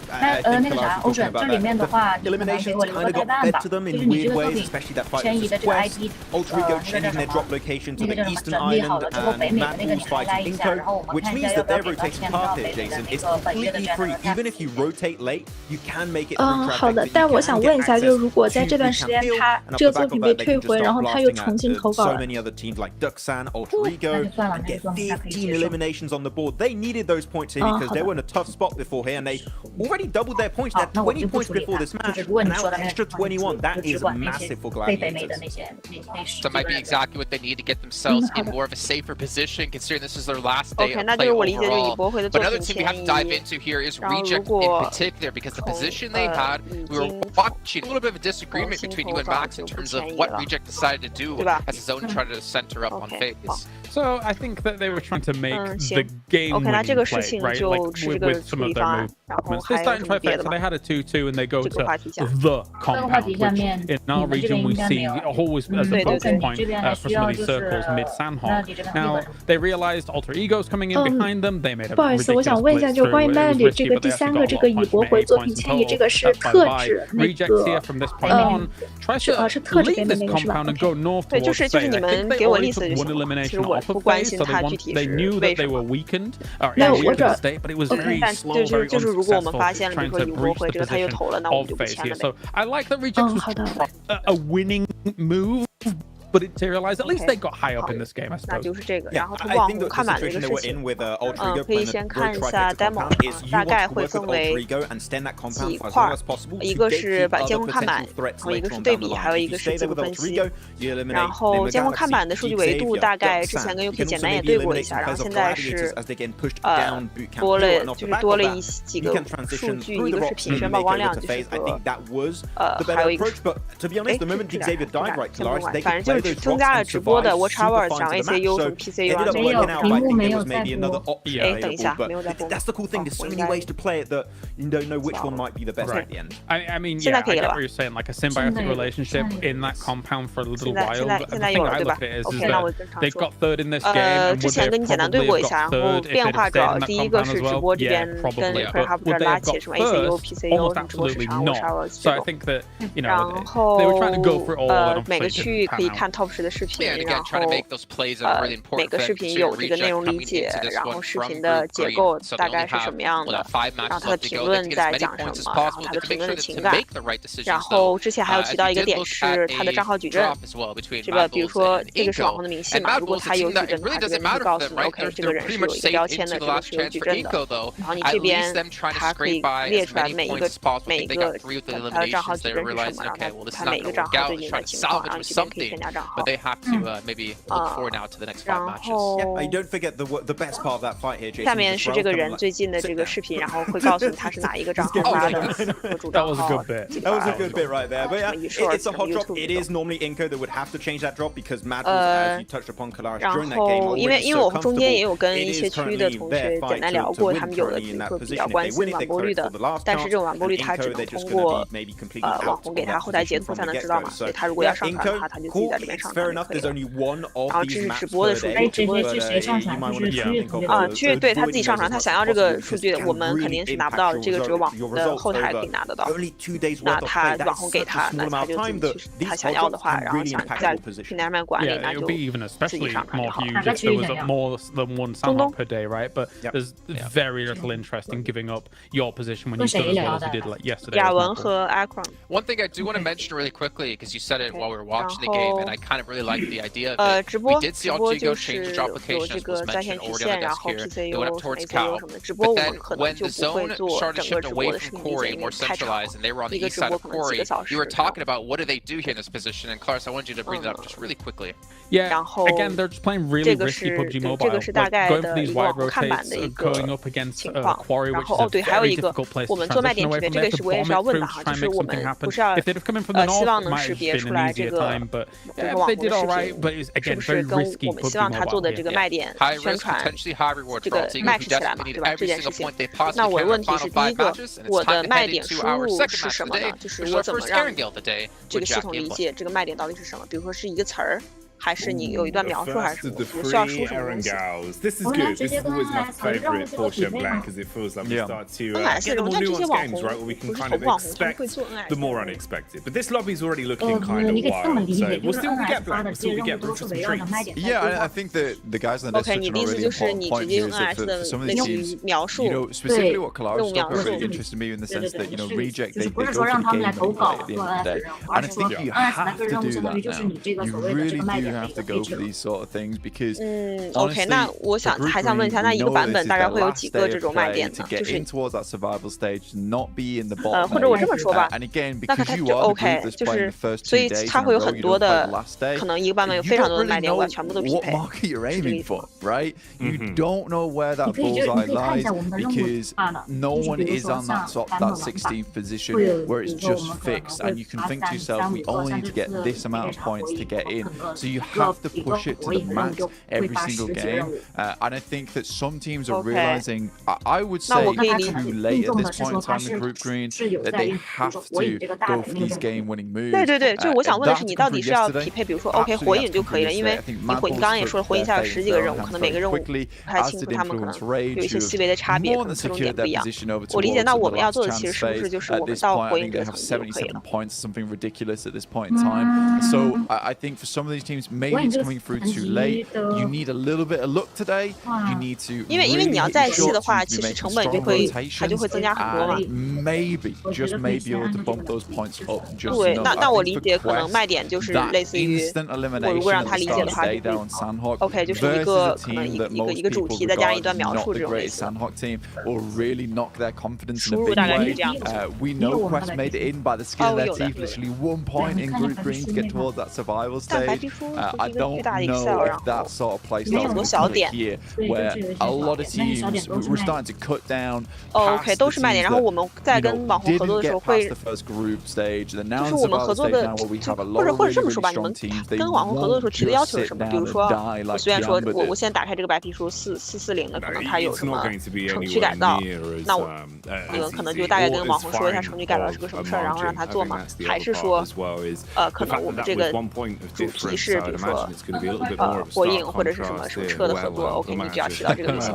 eliminations kind of got fed to them in weird ways, especially that fight with Quest. Ultra Ego changing their drop location to the Eastern Island, and Mad Bulls fighting Inco, which means that their rotation path here, Jason, is completely free. Even if you rotate late, you can make it through traffic. 好的，但我想问一下，就是如果在这段时间他这个作品被退回，然后他又重新投稿了。So many other teams like Duxan, Ultra Ego, and get 15 eliminations on the board. They needed those points here because they were in a tough spot before here, and they already doubled their points. They had 20 points before this match, and now an extra 21. That is massive for Gladiators. That might be exactly what they need to get themselves in more of a safer position, considering this is their last day of play overall. But another team we have to dive into here is Reject in particular, because the position they had, we were watching a little bit of a disagreement between you and Max in terms of what Reject decided to do as his own try to center up on FaZe. So I think that they were trying to make the game-winning play, right? Like with some of their movements. They started to try FaZe, so they had a 2-2 and they go to the compound, which in our region we see always as a focal point for some of these circles mid-Sandhawk. Now, they realized Alter Ego's coming in behind them, they made a 不好意思，我想问一下，就关于 Melody 这个第三个这个以驳回作品迁移，这个是特指那个是特指边的那个是吧？对，就是你们给我例子就行了。其实我不关心它具体是为什么。那我主要 OK， 但就是如果我们发现了，比如说以驳回这个他又投了，那我们就不签了呗。好的。A winning move. But it materialized. At least they got high up in this game, I suppose. 那就是这个，然后通往看满这个事情，可以先看一下 demo， 大概会分为几块，一个是把监控看板，然后一个是对比，还有一个是字母分析。然后监控看板的数据维度大概之前跟 UP 简单也对过一下，然后现在是多了几个数据，一个是品宣曝光量，就是还有一个反正就是增加了直播的 Watch Hours， 然后 ACU 什么 PCU 啊，没有屏幕没有在播。等一下，没有在播。That's the cool thing. There's so many ways to play it that you don't know which one might be the best at the end. I mean, yeah, I get what you're saying. Like a symbiotic relationship in that compound for a little while. The thing I look at it is that they've got third in this game. 之前跟你简单对过一下，然后变化主要第一个是直播这边跟 Perhaps 这拉起什么 ACU、PCU 直播时长 Watch Hours 这种。然后每个区域可以看看 Top 10的视频，然后每个视频有这个内容理解，然后视频的结构大概是什么样的，然后他的评论在讲什么，然后他的评论的情感。然后之前还有提到一个点是他的账号矩阵，这个比如说这个是网红的明细嘛，如果他有矩阵的话，这边就会告诉你 OK 这个人是有一个标签的，这个是有矩阵的，然后你这边它可以列出来每一个他的账号矩阵是什么，然后他每一个账号最近的情况，然后这边可以添加账号。然后下面是这个人最近的这个视频，然后会告诉你他是哪一个账号发的和主账号。That was a good bit right there. But yeah, it's a hot drop. It is normally Inco that would have to change that drop because Mad Balls, as you touched upon, Kalash during that game, 因为我中间也有跟一些区域的同学简单聊过，他们有的比如说比较关心完播率的，但是这种完播率他只能通过网红给他后台截图才能知道嘛，所以他如果要上传的话，他就自己在这边上传就可以了。然后这是直播的数据，直播是谁上传？就是区域区域对他自己上传，他想要这个数据，我们肯定是拿不到的，这个只有网红的后台可以拿得到。那他网红给他，那他就自己他想要的话，然后想在平台上面管理，那就自己上传就好了。more than one sound per day, right? But there's very little interest in giving up your position when you've done as well as you did like yesterday. 雅文和 Akron. One thing I do want to mention really quickly, because you said it while we were watching the game, and I kind of really like the idea of it. We did see Aljigo change the drop location, as was mentioned already on the desk here. They went up towards Cal. But then when the zone started to shift away from Corey, more centralized, and they were on the east side of Corey, you were talking about what do they do here in this position, and Clarence, I wanted you to bring that up just really quickly. Yeah, again, they're just playing really risky PUBG Mobile, like going for these wide rotates, going up against Quarry, which is a very difficult place to transition away from there, to bomb it through, to try and make something happen. If they'd have come in from the north, it might have been an easier time, but yeah, they did alright, but it's again very risky PUBG Mobile. High risk, potentially high reward for Aljigo, who definitely needed every single point they possibly can in the final 5 matches, and it's time to head into our second match of the day, which is our first Erangel of the day, with Jack gameplay. 这个卖点到底是什么？比如说是一个词儿。还是你有一段描述，还是需要输什么东西？ This is good. This is always my favorite portion blank because it feels like we start to get more nuanced games, right? Where we can kind of expect the more unexpected. But this lobby's already looking kind of wild, so we'll still get blank. We'll still get some treats. Yeah, I think that the guys on the desk touch on a really important point here is that for some of these teams, you know, specifically what Kalash talked about really interested me in the sense that, you know, Reject, they go for the game at the end of the day. And I think you have to do that now. You really do have to go for these sort of things because OK， 那我还想问一下，那一个版本大概会有几个这种卖点呢？就是或者我这么说吧，那它就 OK， 就是所以它会有很多的，可能一个版本有非常多的卖点，我全部都匹配。Right? You don't know where that bullseye lies because no one is on that 16th position where it's just fixed, and you can think to yourself, we only need to get this amount of points to get in. So you have to push it to the max every single game, and I think that some teams are realizing, I would say too late at this point in time in Group Green, that they have to go for these game-winning moves. 对，就我想问的是，你到底是要匹配，比如说 OK 火影就可以了，因为你刚刚也说了，火影下有10几个任务，可能每个任务不太清楚，他们可能有一些细微的差别，可能侧重点不一样。我理解，那我们要做的其实是不是就是我们到火影这个层级就可以了？ something ridiculous at this point in time. So I think for some of these teams, maybe it's coming through too late. You need a little bit of luck today. You need to 因为你要再细的话，其实成本就会它就会增加很多嘛。Maybe just maybe able to bump those points up. 对，那我理解可能卖点就是类似于我如果让他理解的话 ，OK 就是一个可能一个主题再加上一段描述这种类似。输入大概是这样的。 We know Quest made it in by the skin of their teeth, literally 1 point in Group Green to get towards that survival stage. I don't know if that sort of play style is here, where a lot of teams we're starting to cut down. OK 都是卖点，然后我们在跟网红合作的时候会，就是我们合作的，或者这么说吧，你们跟网红合作的时候提的要求是什么？比如说，我随便说，我现在打开这个白皮书440的，可能它有什么程序改造，那你们可能就大概跟网红说一下程序改造是个什么事儿，然后让他做吗？还是说，可能我们这个主题是比如说火影或者是什么车的合作 ，OK， 你只要提到这个就行。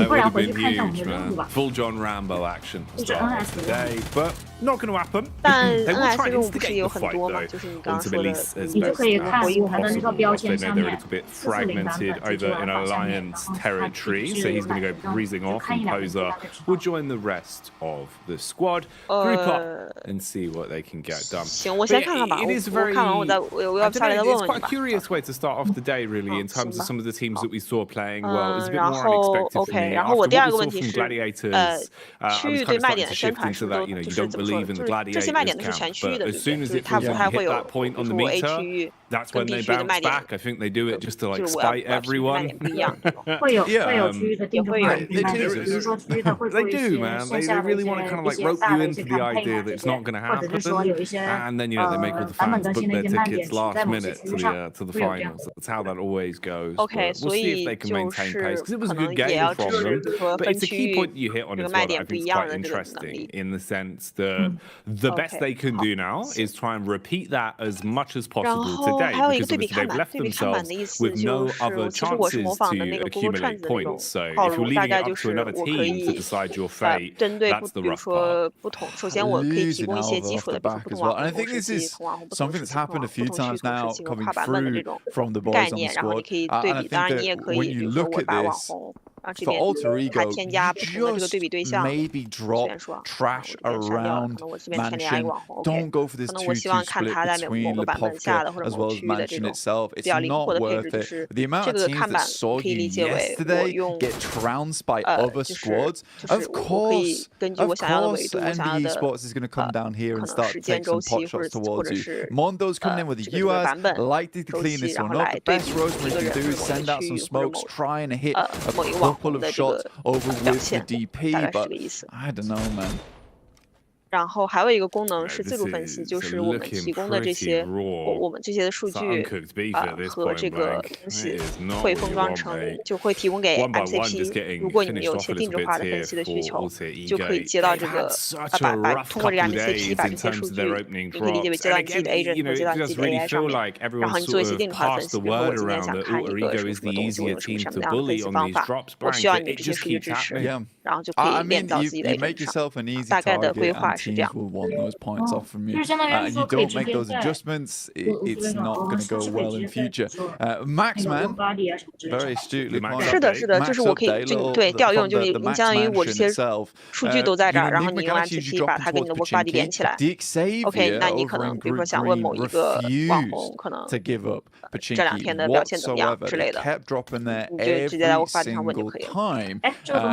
不然回去看一下我们的任务吧。Full John Rambo action. 就是 NS 的任务。 But not going to happen. 但 NS 任务不是也有很多吗？就是你刚刚说的，你就可以看舞台的那个标签上面，fragmented over in Alliance territory, so he's going to go breezing off, and Poser will join the rest of the squad, group up, and see what they can get done. 行，我先看看吧，我看完我要下来再问问你吧。It's quite a curious way to start off the day, really, in terms of some of the teams that we saw playing well. It's a bit more unexpected for me. 然后我第二个问题是，区域对卖点的宣传是不是都就是怎么说？就是这些卖点都是全区域的，对不对？就是它不太会有说 A 区域。 That's when they bounce back. I think they do it just to like spite everyone. 会有区域的定位，比如说区域的会做一些线下的一些 rope you into the idea that it's not going to happen, and then they make all the fans book their tickets last minute to the finals. That's how that always goes. Okay, we'll see if they can maintain pace because it was a good game from them. But it's a key point you hit on as well. I think it's quite interesting in the sense that the best they can do now is try and repeat that as much as possible today. 还有一个对比看板，对比看板的意思就是，其实我是模仿的那个锅锅串子的那种套路，大概就是我可以针对比如说不同，首先我可以提供一些基础的，比如不同网红时期、同网红不同时期、同网红不同区同时期跨版本的这种概念，然后你可以对比，当然你也可以，比如说我把网红。 然后这边它添加不同的这个对比对象，虽然说trash around 可能我这边添加一个网红 ，OK， 可能我希望看它在某个版本下的或者某区域的这种比较灵活的配置，就是这个看板可以理解为我用就是我可以根据我想要的纬度、我想要的可能时间周期或者是这个版本周期，然后来对比一个人或者区域或者某一个网。 couple of shots over with the DP, but I don't know, man. 然后还有一个功能是自主分析，就是我们提供的这些我们这些的数据和这个东西会封装成，就会提供给 MCP。如果你们有一些定制化的分析的需求，就可以接到这个通过这 MCP 把这些数据，你可以理解为接到你自己的 agent 或接到你自己的 AI 上面，然后你做一些定制化的分析。比如说我今天想看一个什么什么东西，我有什么什么样的分析方法，我需要你的这些数据支持，然后就可以练到自己的 agent 上。大概的规划是这样。 want those points off from you, and you don't make those adjustments, it's not going to go well in future. Maxman, very astutely. 是的，是的，就是我可以就对调用，就是你相当于我这些数据都在这儿，然后你用 MCP 把它跟你的 work body 连起来。OK， 那你可能比如说想问某一个网红，可能这两天的表现怎么样之类的，你就直接在 work body 上问就可以了。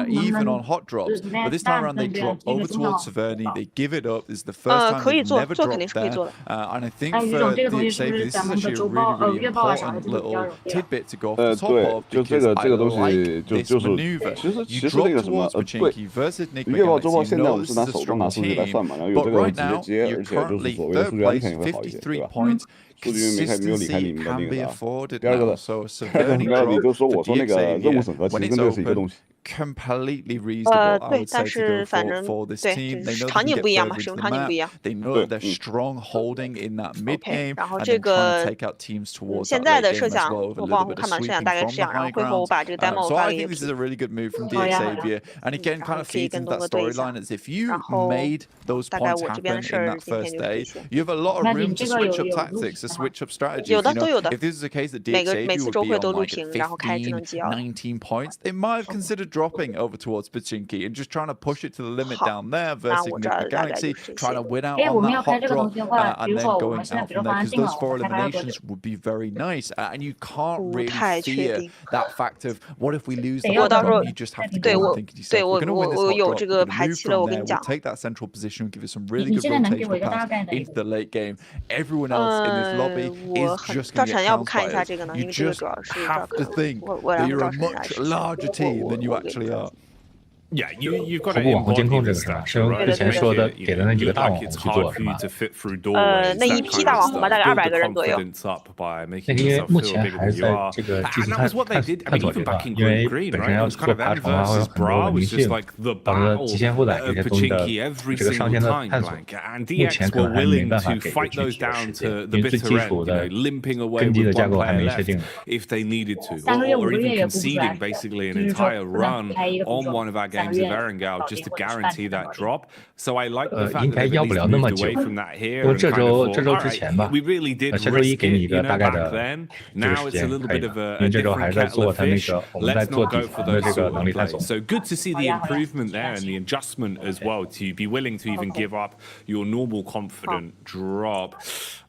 Even on hot drops, but this time around they drop over towards Severny. They give it up. This is the first time they've never dropped there. And I think for DXA, this is actually a really important little tidbit to go off the top of because I like this maneuver. You drop towards Pachinki versus Nick McGuinness. You know this is a strong team, but right now you're currently third place, 53 points. Consistency can be afforded now. So Severny dropped to DXA when it's open. Completely reasonable, I would say, to go for this team. They know they can get further into the map. They know that they're strong holding in that mid game, and then trying to take out teams towards that late game as well with a little bit of sweeping from the high ground. So I think this is a really good move from DXA, and again, kind of feeds into that storyline as if you made those points happen in that first day, you have a lot of room to switch up tactics, to switch up strategies. You know, if this is the case that DXA would be on like 15, 19 points, they might have considered dropping over towards Pachinki and just trying to push it to the limit down there versus Nick Galaxy, trying to win out on that hot drop and then going out from there because those 4 eliminations would be very nice and you can't really fear that fact of what if we lose the hot drop, you just have to go and think to yourself, we're going to win this hot drop, we move from there, we'll take that central position and give it some really good rotational pass into the late game. Everyone else in this lobby is just going to get counterplayed. You just have to think that you're a much larger team than you actually are. 头部往后监控这个是吧？是用之前说的给的那几个大网红去做是吧？那一批大网红吧，大概200个人左右。那个因为目前还是在这个技术探索阶段，因为本身要做爬虫啊，会有很多稳定性，导致极限负载这些东西的这个上限的探索，目前可能还没办法给具体的时间，因为最基础的根基的架构还没确定。3个月5个月也不出来，就是说不能开一个比如说3个月。应该要不了那么久，因为这周之前吧，下周一给你一个大概的这个时间可以的，因为这周还是在做他那个我们在做底层的这个能力探索。So good to see the improvement there and the adjustment as well to be willing to even give up your normal confident drop.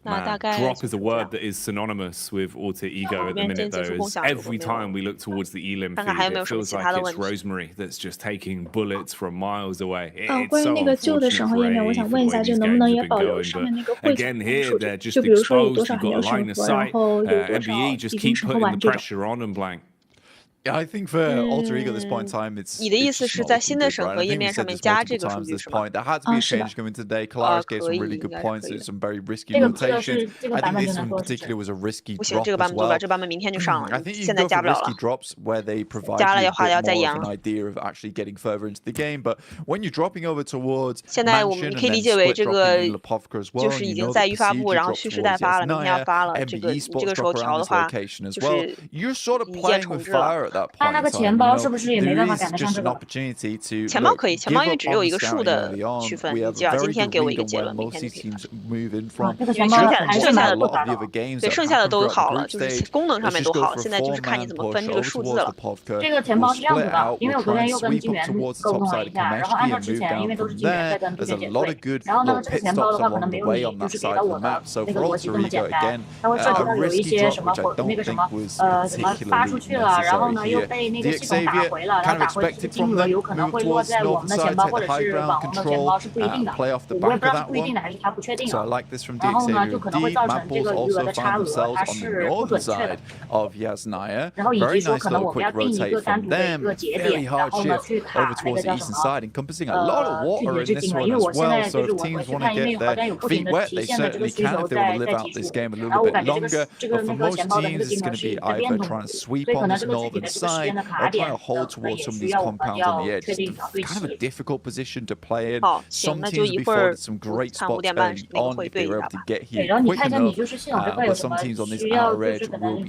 Man, drop is a word that is synonymous with alter ego at the minute, though. As every time we look towards the elim feed, it feels like it's Rosemary that's just taking bullets from miles away. 关于那个旧的审核页面，我想问一下，就能不能也保留上面那个汇总数据？就比如说有多少还没有审核，然后有多少已经审核完这种。Yeah, I think for Alter Ego at this point in time, it's. 你的意思是在新的审核页面上面加这个数据是吗？There had to be a change coming today. Kalaris gave some really good points. It's some very risky rotation. I think this one particularly was a risky drop as well. 这版本明天就上了， I think you 现在 can 加 go 不 for 了了。 risky drops where they provide you a bit more of an idea of actually getting further into the game. But when you're dropping over towards 现在我们可以理解为这个就是已经在预发布，然后蓄势待发了，明天要发了。这个时候调的话，就是一键重置了。它那个钱包是不是也没办法赶得上这个？钱包可以，钱包因为只有一个数的区分，你只要今天给我一个结论，明天就可以了。这个钱包剩下的都达到了，对，剩下的都好了，就是功能上面都好了，现在就是看你怎么分这个数字了。这个钱包是这样子的，因为我昨天又跟金源沟通了一下，然后按照之前，因为都是金源在跟对面减税，然后呢，这个钱包的话可能没有你就是给到我的那个逻辑这么简单，它会涉及到有一些什么那个什么什么发出去了，然后呢又被那个系统打回了，然后打回去的金额有可能会落在我们的钱包或者是网红的钱包是不一定的，我也不知道是不一定的还是它不确定了。然后呢，就可能会造成这个余额的差额它是不准确的。然后以及说可能我们要定一个单独的一个节点，然后呢去卡那个叫什么具体的这金额，因为我现在就是我回去看，因为好像有不停的提现的这个需求在提出，然后我感觉这个那个钱包的那个金额是在变动的，所以可能这个具体的这个时间的卡点可能也需要我们要确定好对齐。好，行，那就一会儿看5点半那个会对一下吧。对，然后你看一下你就是系统这块有什么需要，就是可能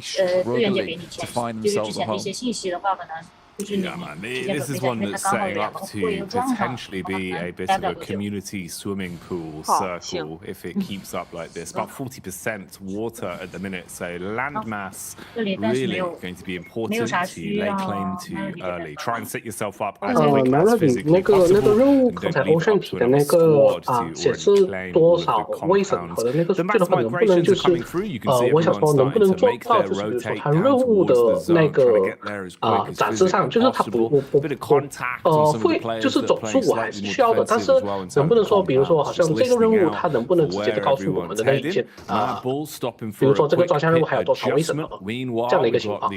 队员姐给你就是之前的一些信息的话，可能。Yeah, man, this is one that's setting up to potentially be a bit of a community swimming pool circle if it keeps up like this. About 40% water at the minute, so landmass really going to be important to lay claim to early. Try and set yourself up as quick as physically possible. 那个任务刚才欧胜提的那个显示多少未审核的那个数据的话，能不能就是我想说能不能做到就是比如说它任务的那个展示上。就是它会就是总数我还是需要的，但是能不能说，比如说好像这个任务它能不能直接的告诉我们的那一件比如说这个抓枪任务还有多少未审核这样的一个情况。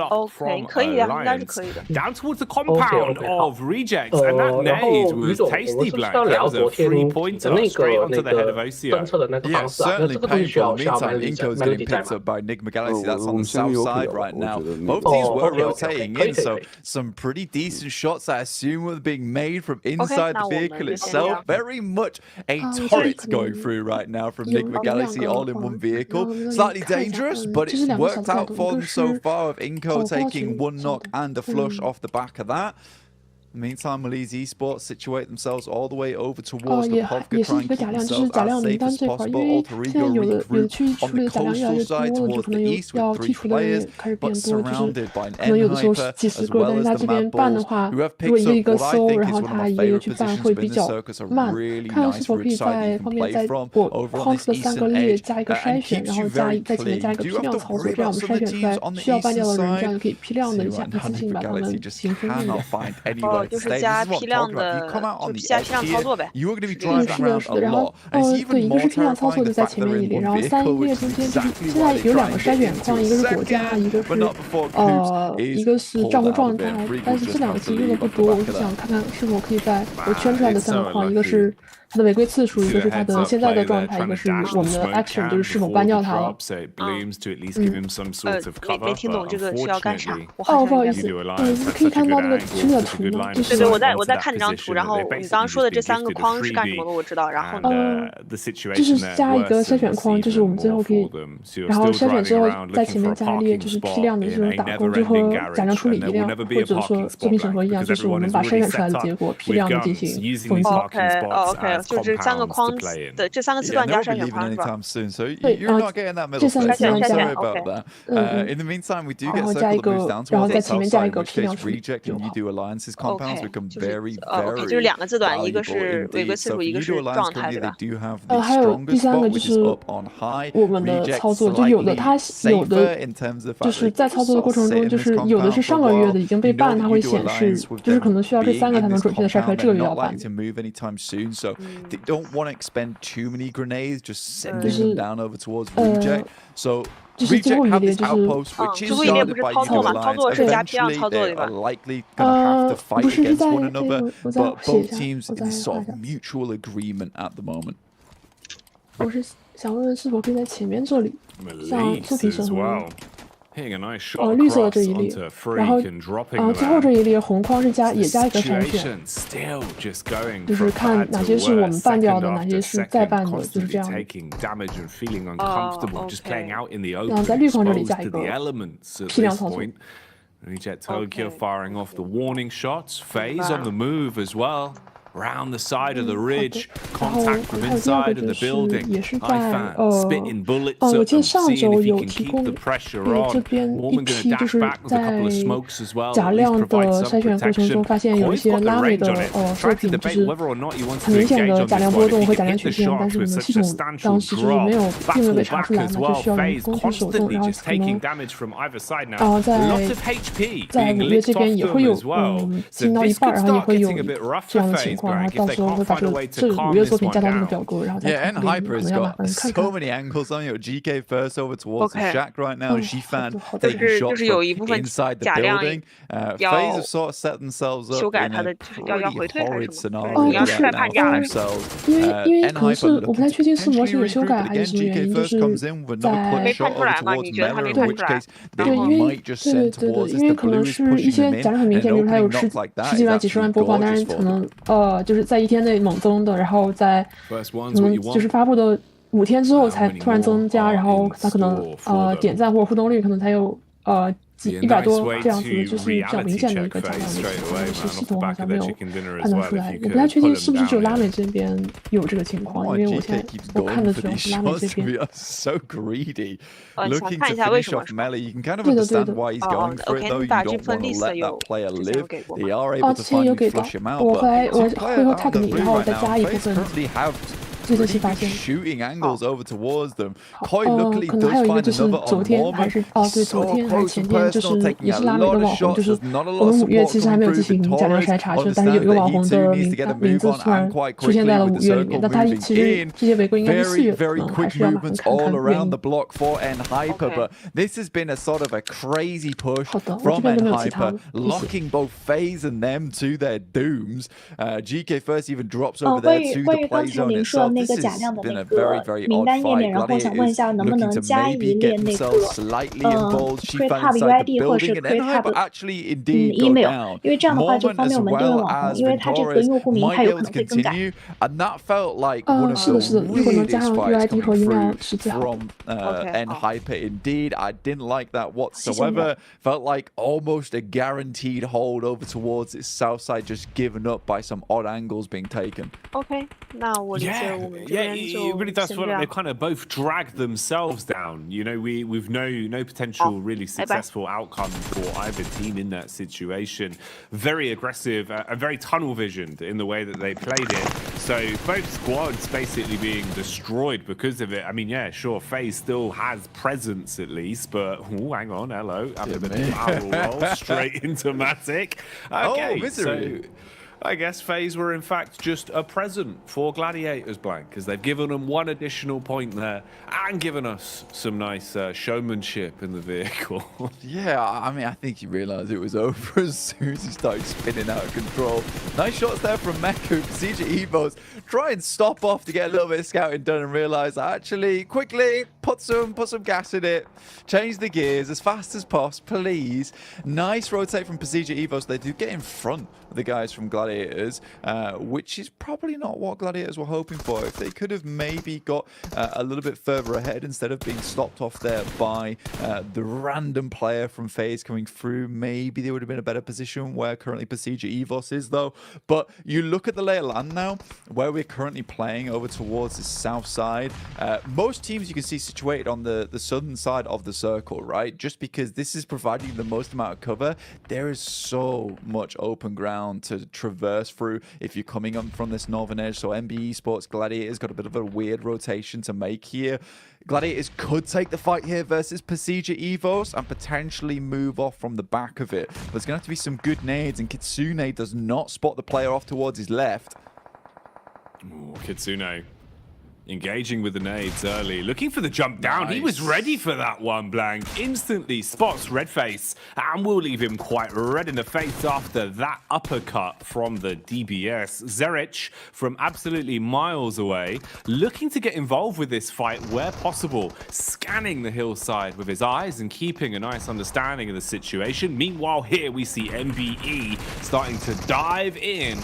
OK， 可以的，应该是可以的。Down towards the compound of rejects, and that nade was tasty blank. That was a 3-pointer straight onto the head of OCO. Yeah, certainly painful. Meantime, Inco's getting picked up by Nick McGallity. That's on the south side right now. Both teams were rotating in, so some pretty decent shots, I assume, were being made from inside the vehicle itself. Very much a turret going through right now from Nick McGallity all in one vehicle. Slightly dangerous, but it's worked out for them so far, with Inco taking one knock and a flush off the back of that. Meantime, Malese Esports situate themselves all the way over towards the Povka, try and keep themselves as safe as possible. Alter Ego regroup on the coastal side towards the east with 3 players, but surrounded by an N-Hyper as well as the Mad Bulls, who have picked up what I think is one of my favourite positions within the circus, a really nice route side you can play from over on this eastern edge, and keeps you very clean. Do you have to worry about some of the teams on the eastern side? See right now, Nick McGallity just cannot find anybody 哦，就是加批量的，就加批量操作呗。是的，然后对，一个是批量操作就在前面一列，然后3列中间就是现在有2个筛选框，一个是国家，一个是账户状态，但是这2个其实用的不多，我是想看看是否可以在我圈出来的3个框，一个是它的违规次数，一个是它的现在的状态，一个是我们的 action， 就是是否ban掉它了。没听懂这个需要干啥？不好意思，可以看到那个群里的图吗？对，我在看这张图，然后你刚刚说的这3个框是干什么的？我知道，然后就是加一个筛选框，就是我们最后可以，然后筛选之后在前面加一列就是批量的这种打勾，就和假量处理一样，或者说作品审核一样，就是我们把筛选出来的结果批量的进行分析。OK， 就这3个框的这3个字段加筛选框是吧？对，然后这3个字段加然后加一个，然后在前面加一个批量处理就好。OK， 就是2个字段，一个是违规次数，一个是状态，对吧？还有第3个就是我们的操作，就有的就是在操作的过程中，就是有的是上个月的已经被ban，它会显示，就是可能需要这3个才能准确的筛出来这个月要ban。就是最后一列，最后一列不是操作吗？操作是加批量操作对吧？不是，是在我再写一下，我是想问问是否可以在前面这里，像作品审核。绿色的这一列，然后最后这一列红框是也加一个筛选，就是看哪些是我们ban掉的，哪些是再ban的，就是这样。然后在绿框这里加一个批量操作。Round the side of the ridge, contact from inside of the building. Spitting bullets up and seeing if he can keep the pressure on. Mormon going to dash back with a couple of smokes as well. 假量的筛选过程中发现有一些拉美的作品，就是很明显的假量波动和假量曲线，但是我们系统当时就是并没有被查出来，那就需要人工去手动，然后可能在5月这边也会有进到一半，然后也会有这样的情况。然后到时候会把这5月作品加到那个表格，然后再可能要麻烦看看。So many angles on your GK first over towards the shack right now. Shifan taking shots from inside the building. FaZe have sort of set themselves up in a pretty horrid scenario right now themselves. 因为可能是我不太确定是模型有修改还是什么原因，就是对，因为可能是一些假如很明显，比如它有十几万、几十万播放，但是可能就是在1天内猛增的，然后在可能就是发布的5天之后才突然增加，然后它可能点赞或者互动率可能才有100多这样子，就是比较明显的一个假量的情况，但是系统好像没有判断出来。我不太确定是不是只有拉美这边有这个情况，因为我看的主要是拉美这边。想看一下为什么？对的。OK， 你把这份 list 有给过吗？之前有给到，我会后 tag 你，然后再加一部分。最近发现。可能还有一个就是昨天还是对，昨天还是前天，就是也是拉美的网红，就是我们5月其实还没有进行假量筛查，但是有一个网红的名字突然出现在了5月里面，但他其实这些违规应该是4月份，还是要麻烦看看原因。This has been a sort of a crazy push from Hyper, locking both FaZe and them to their dooms. GK first even drops over there to the play zone itself. 那个假量的那个名单页面，然后想问一下能不能加一列那个create hub UID 或者是 create hub email， 因为这样的话就方便我们对应网红，因为它这个用户名它有可能会更改。是的，如果能加上 UID 和 email 是最好的。And Hyper indeed, I didn't like that whatsoever. Felt like almost a guaranteed hold over towards its south side, just given up by some odd angles being taken. OK， 那我理解。我们这边就 it really does feel like they kind of both dragged themselves down. You know, we've no potential really successful outcome for either team in that situation. Very aggressive and very tunnel visioned in the way that they played it. So both squads basically being destroyed because of it. I mean, yeah, sure, FaZe still has presence at least, but hang on, hello, having a bit of power roll straight into Matic. Okay, so I guess FaZe were in fact just a present for Gladiators, Blank, because they've given them one additional point there and given us some nice showmanship in the vehicle. Yeah, I mean, I think he realised it was over as soon as he started spinning out of control. Nice shots there from Meku. CJ Evos try and stop off to get a little bit of scouting done and realise actually quickly put some gas in it, change the gears as fast as possible, please. Nice rotate from Pasija Evos. They do get in front of the guys from Gladiators, which is probably not what Gladiators were hoping for. If they could have maybe got a little bit further ahead instead of being stopped off there by the random player from FaZe coming through, maybe they would have been in a better position where currently Pasija Evos is though. But you look at the lay of land now, where we're currently playing over towards the south side. Most teams you can see situated on the southern side of the circle, right? Just because this is providing the most amount of cover, there is so much open ground to traverse through if you're coming on from this northern edge. So MBE Sports Gladiators got a bit of a weird rotation to make here. Gladiators could take the fight here versus Pasija Evos and potentially move off from the back of it. There's going to have to be some good nades, and Kitsune does not spot the player off towards his left. Ooh, Kitsune engaging with the nades early, looking for the jump down. Nice. He was ready for that one, Blank. Instantly spots Redface and will leave him quite red in the face after that uppercut from the DBS. Zerich from absolutely miles away, looking to get involved with this fight where possible, scanning the hillside with his eyes and keeping a nice understanding of the situation. Meanwhile, here we see MBE starting to dive in